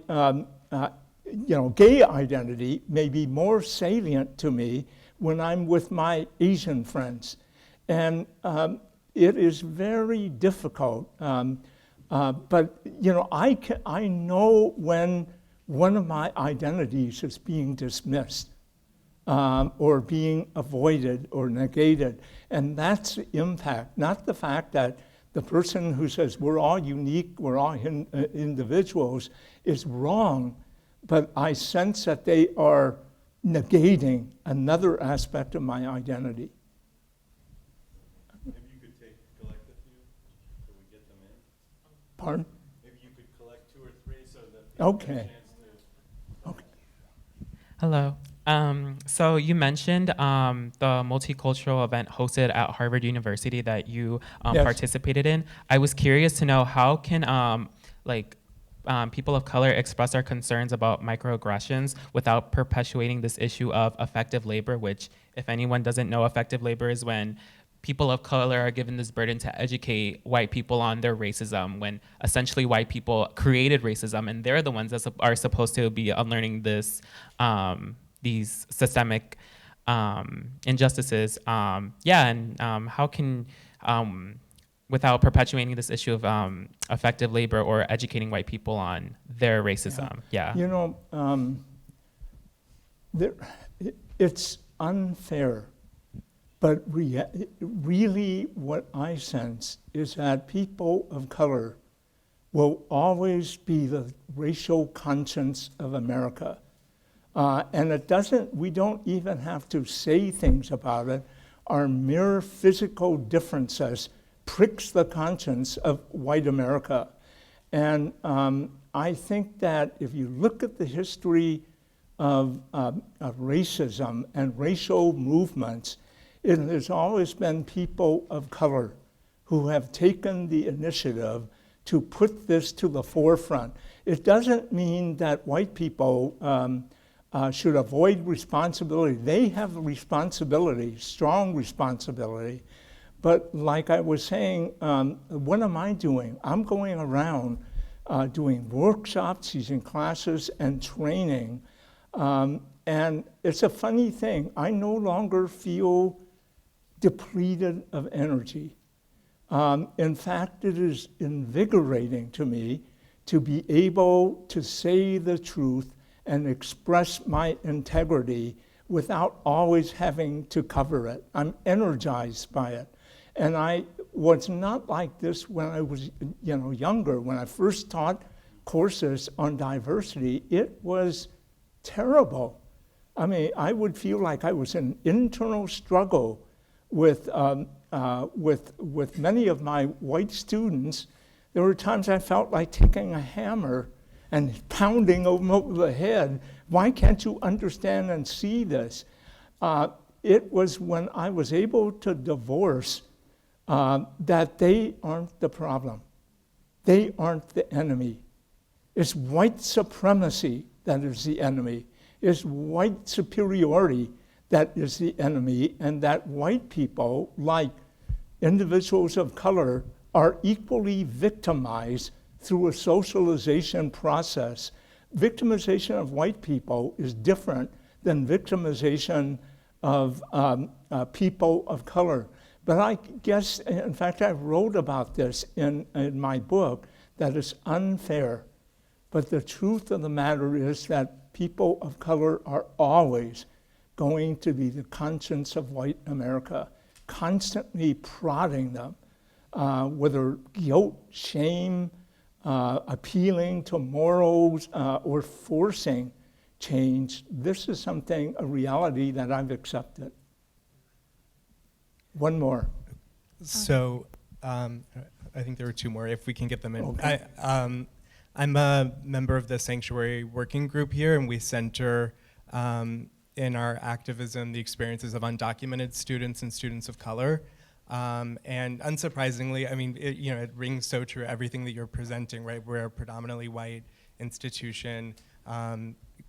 gay identity may be more salient to me when I'm with my Asian friends. And it is very difficult. But I know when one of my identities is being dismissed or being avoided or negated. And that's the impact, not the fact that the person who says we're all unique, we're all individuals is wrong, but I sense that they are negating another aspect of my identity. Maybe you could collect a few so we get them in. Pardon? Maybe you could collect 2 or 3 so that people Okay. get a chance to. Okay. Hello. So you mentioned the multicultural event hosted at Harvard University that you Yes. participated in. I was curious to know how can people of color express our concerns about microaggressions without perpetuating this issue of effective labor, which, if anyone doesn't know, effective labor is when people of color are given this burden to educate white people on their racism, when essentially white people created racism and they're the ones that are supposed to be unlearning these systemic injustices. How can, without perpetuating this issue of effective labor or educating white people on their racism? Yeah. You know, it's unfair, but really what I sense is that people of color will always be the racial conscience of America. And we don't even have to say things about it. Our mere physical differences pricks the conscience of white America. And I think that if you look at the history of racism and racial movements, it has always been people of color who have taken the initiative to put this to the forefront. It doesn't mean that white people should avoid responsibility. They have responsibility, strong responsibility. But like I was saying, what am I doing? I'm going around doing workshops, teaching classes, and training. And it's a funny thing. I no longer feel depleted of energy. In fact, it is invigorating to me to be able to say the truth and express my integrity without always having to cover it. I'm energized by it. And I was not like this when I was younger. When I first taught courses on diversity, it was terrible. I mean, I would feel like I was in an internal struggle with many of my white students. There were times I felt like taking a hammer and pounding them over the head. Why can't you understand and see this? It was when I was able to divorce that they aren't the problem. They aren't the enemy. It's white supremacy that is the enemy. It's white superiority that is the enemy, and that white people, like individuals of color, are equally victimized through a socialization process. Victimization of white people is different than victimization of people of color. But I guess, in fact, I wrote about this in my book, that it's unfair. But the truth of the matter is that people of color are always going to be the conscience of white America, constantly prodding them, whether guilt, shame, appealing to morals, or forcing changed. This is something, a reality that I've accepted. One more. So I think there were two more, if we can get them in. Okay. I'm a member of the Sanctuary Working Group here, and we center in our activism the experiences of undocumented students and students of color. And unsurprisingly, I mean, it rings so true, everything that you're presenting, right? We're a predominantly white institution.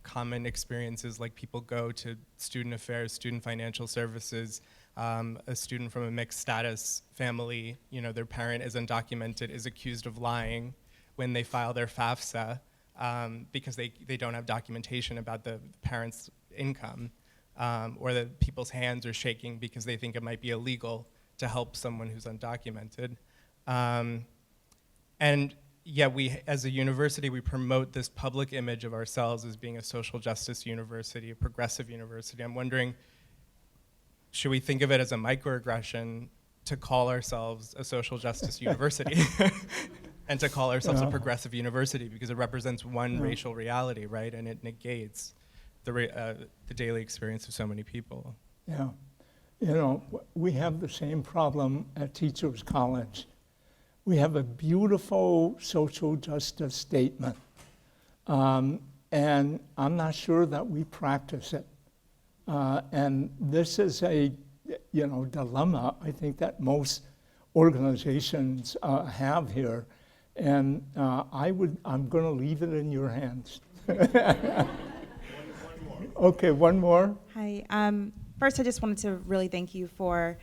Common experiences like people go to student affairs, student financial services, a student from a mixed status family, their parent is undocumented, is accused of lying when they file their FAFSA because they don't have documentation about the parent's income, or that people's hands are shaking because they think it might be illegal to help someone who's undocumented. And yet we, as a university, we promote this public image of ourselves as being a social justice university, a progressive university. I'm wondering, should we think of it as a microaggression to call ourselves a social justice university and to call ourselves a progressive university because it represents one racial reality, right? And it negates the daily experience of so many people. Yeah. We have the same problem at Teachers College. We have a beautiful social justice statement, and I'm not sure that we practice it. And this is a, dilemma I think that most organizations have here, and I'm going to leave it in your hands. Okay, one more. Hi. First, I just wanted to really thank you for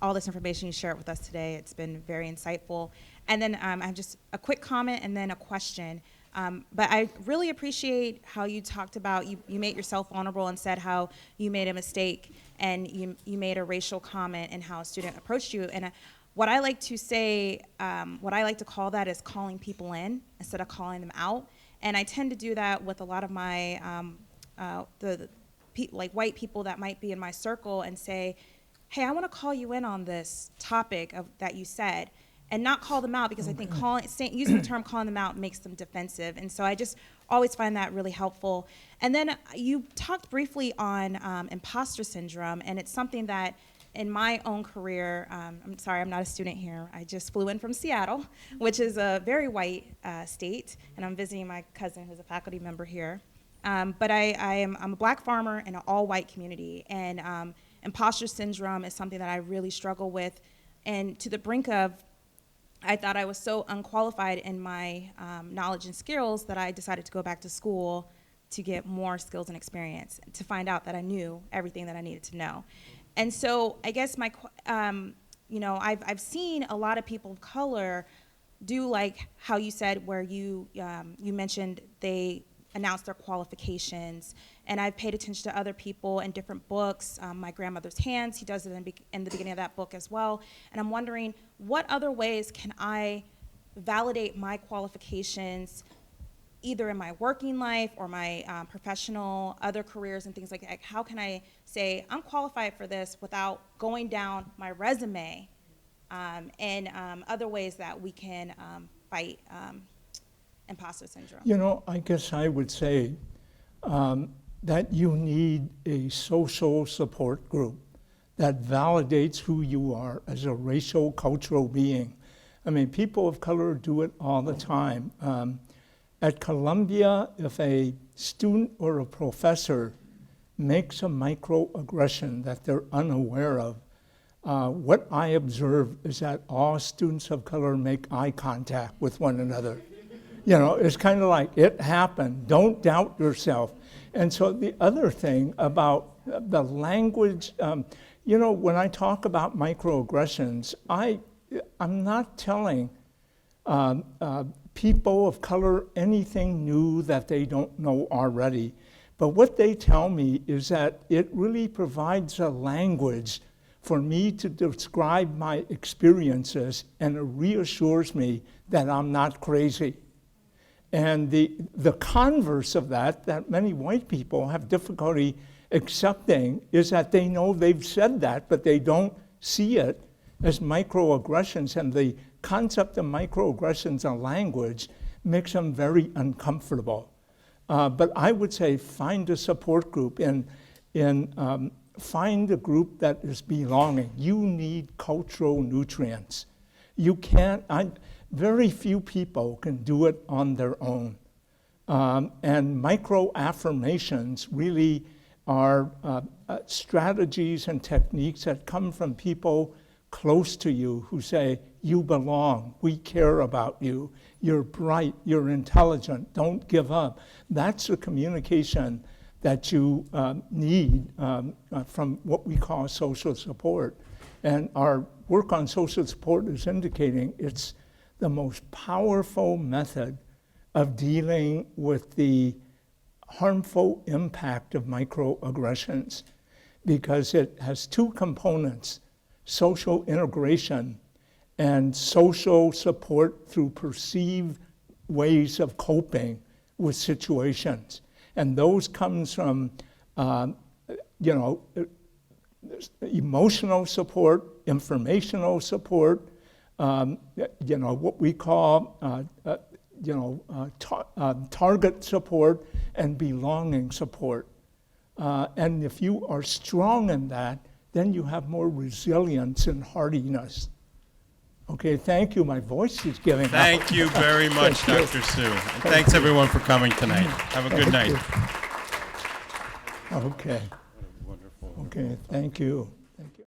all this information you shared with us today. It's been very insightful. And then I have just a quick comment and then a question. But I really appreciate how you talked about, you made yourself vulnerable and said how you made a mistake and you made a racial comment and how a student approached you. And what I like to say, what I like to call that is calling people in instead of calling them out. And I tend to do that with a lot of my, like white people that might be in my circle and say, hey, I want to call you in on this topic that you said, and not call them out, because I think using the term calling them out makes them defensive. And so I just always find that really helpful. And then you talked briefly on imposter syndrome, and it's something that in my own career, I'm sorry, I'm not a student here. I just flew in from Seattle, which is a very white state, and I'm visiting my cousin who's a faculty member here. But I'm a black farmer in an all-white community, and imposter syndrome is something that I really struggle with, and to the brink of, I thought I was so unqualified in my knowledge and skills that I decided to go back to school to get more skills and experience, to find out that I knew everything that I needed to know. And so I guess I've seen a lot of people of color do like how you said, where you mentioned they announce their qualifications, and I've paid attention to other people in different books. My Grandmother's Hands, he does it in the beginning of that book as well, and I'm wondering, what other ways can I validate my qualifications, either in my working life or my professional, other careers and things like that? How can I say, I'm qualified for this without going down my resume, and other ways that we can fight imposter syndrome? I guess I would say that you need a social support group that validates who you are as a racial, cultural being. I mean, people of color do it all the time. At Columbia, if a student or a professor makes a microaggression that they're unaware of, what I observe is that all students of color make eye contact with one another. It's kind of like, it happened, don't doubt yourself. And so the other thing about the language, when I talk about microaggressions, I'm not telling people of color anything new that they don't know already. But what they tell me is that it really provides a language for me to describe my experiences, and it reassures me that I'm not crazy. And the converse of that many white people have difficulty accepting, is that they know they've said that, but they don't see it as microaggressions. And the concept of microaggressions in language makes them very uncomfortable. But I would say find a support group and find a group that is belonging. You need cultural nutrients. You can't, very few people can do it on their own. And micro-affirmations really are strategies and techniques that come from people close to you who say, you belong, we care about you, you're bright, you're intelligent, don't give up. That's the communication that you need from what we call social support. And our work on social support is indicating it's the most powerful method of dealing with the harmful impact of microaggressions, because it has two components: social integration and social support through perceived ways of coping with situations. And those comes from, emotional support, informational support, what we call, target support and belonging support. And if you are strong in that, then you have more resilience and hardiness. Okay, thank you. My voice is giving out. Thank you very much, Dr. Sue. And thanks everyone for coming tonight. Have a good night. Okay. Okay, thank you.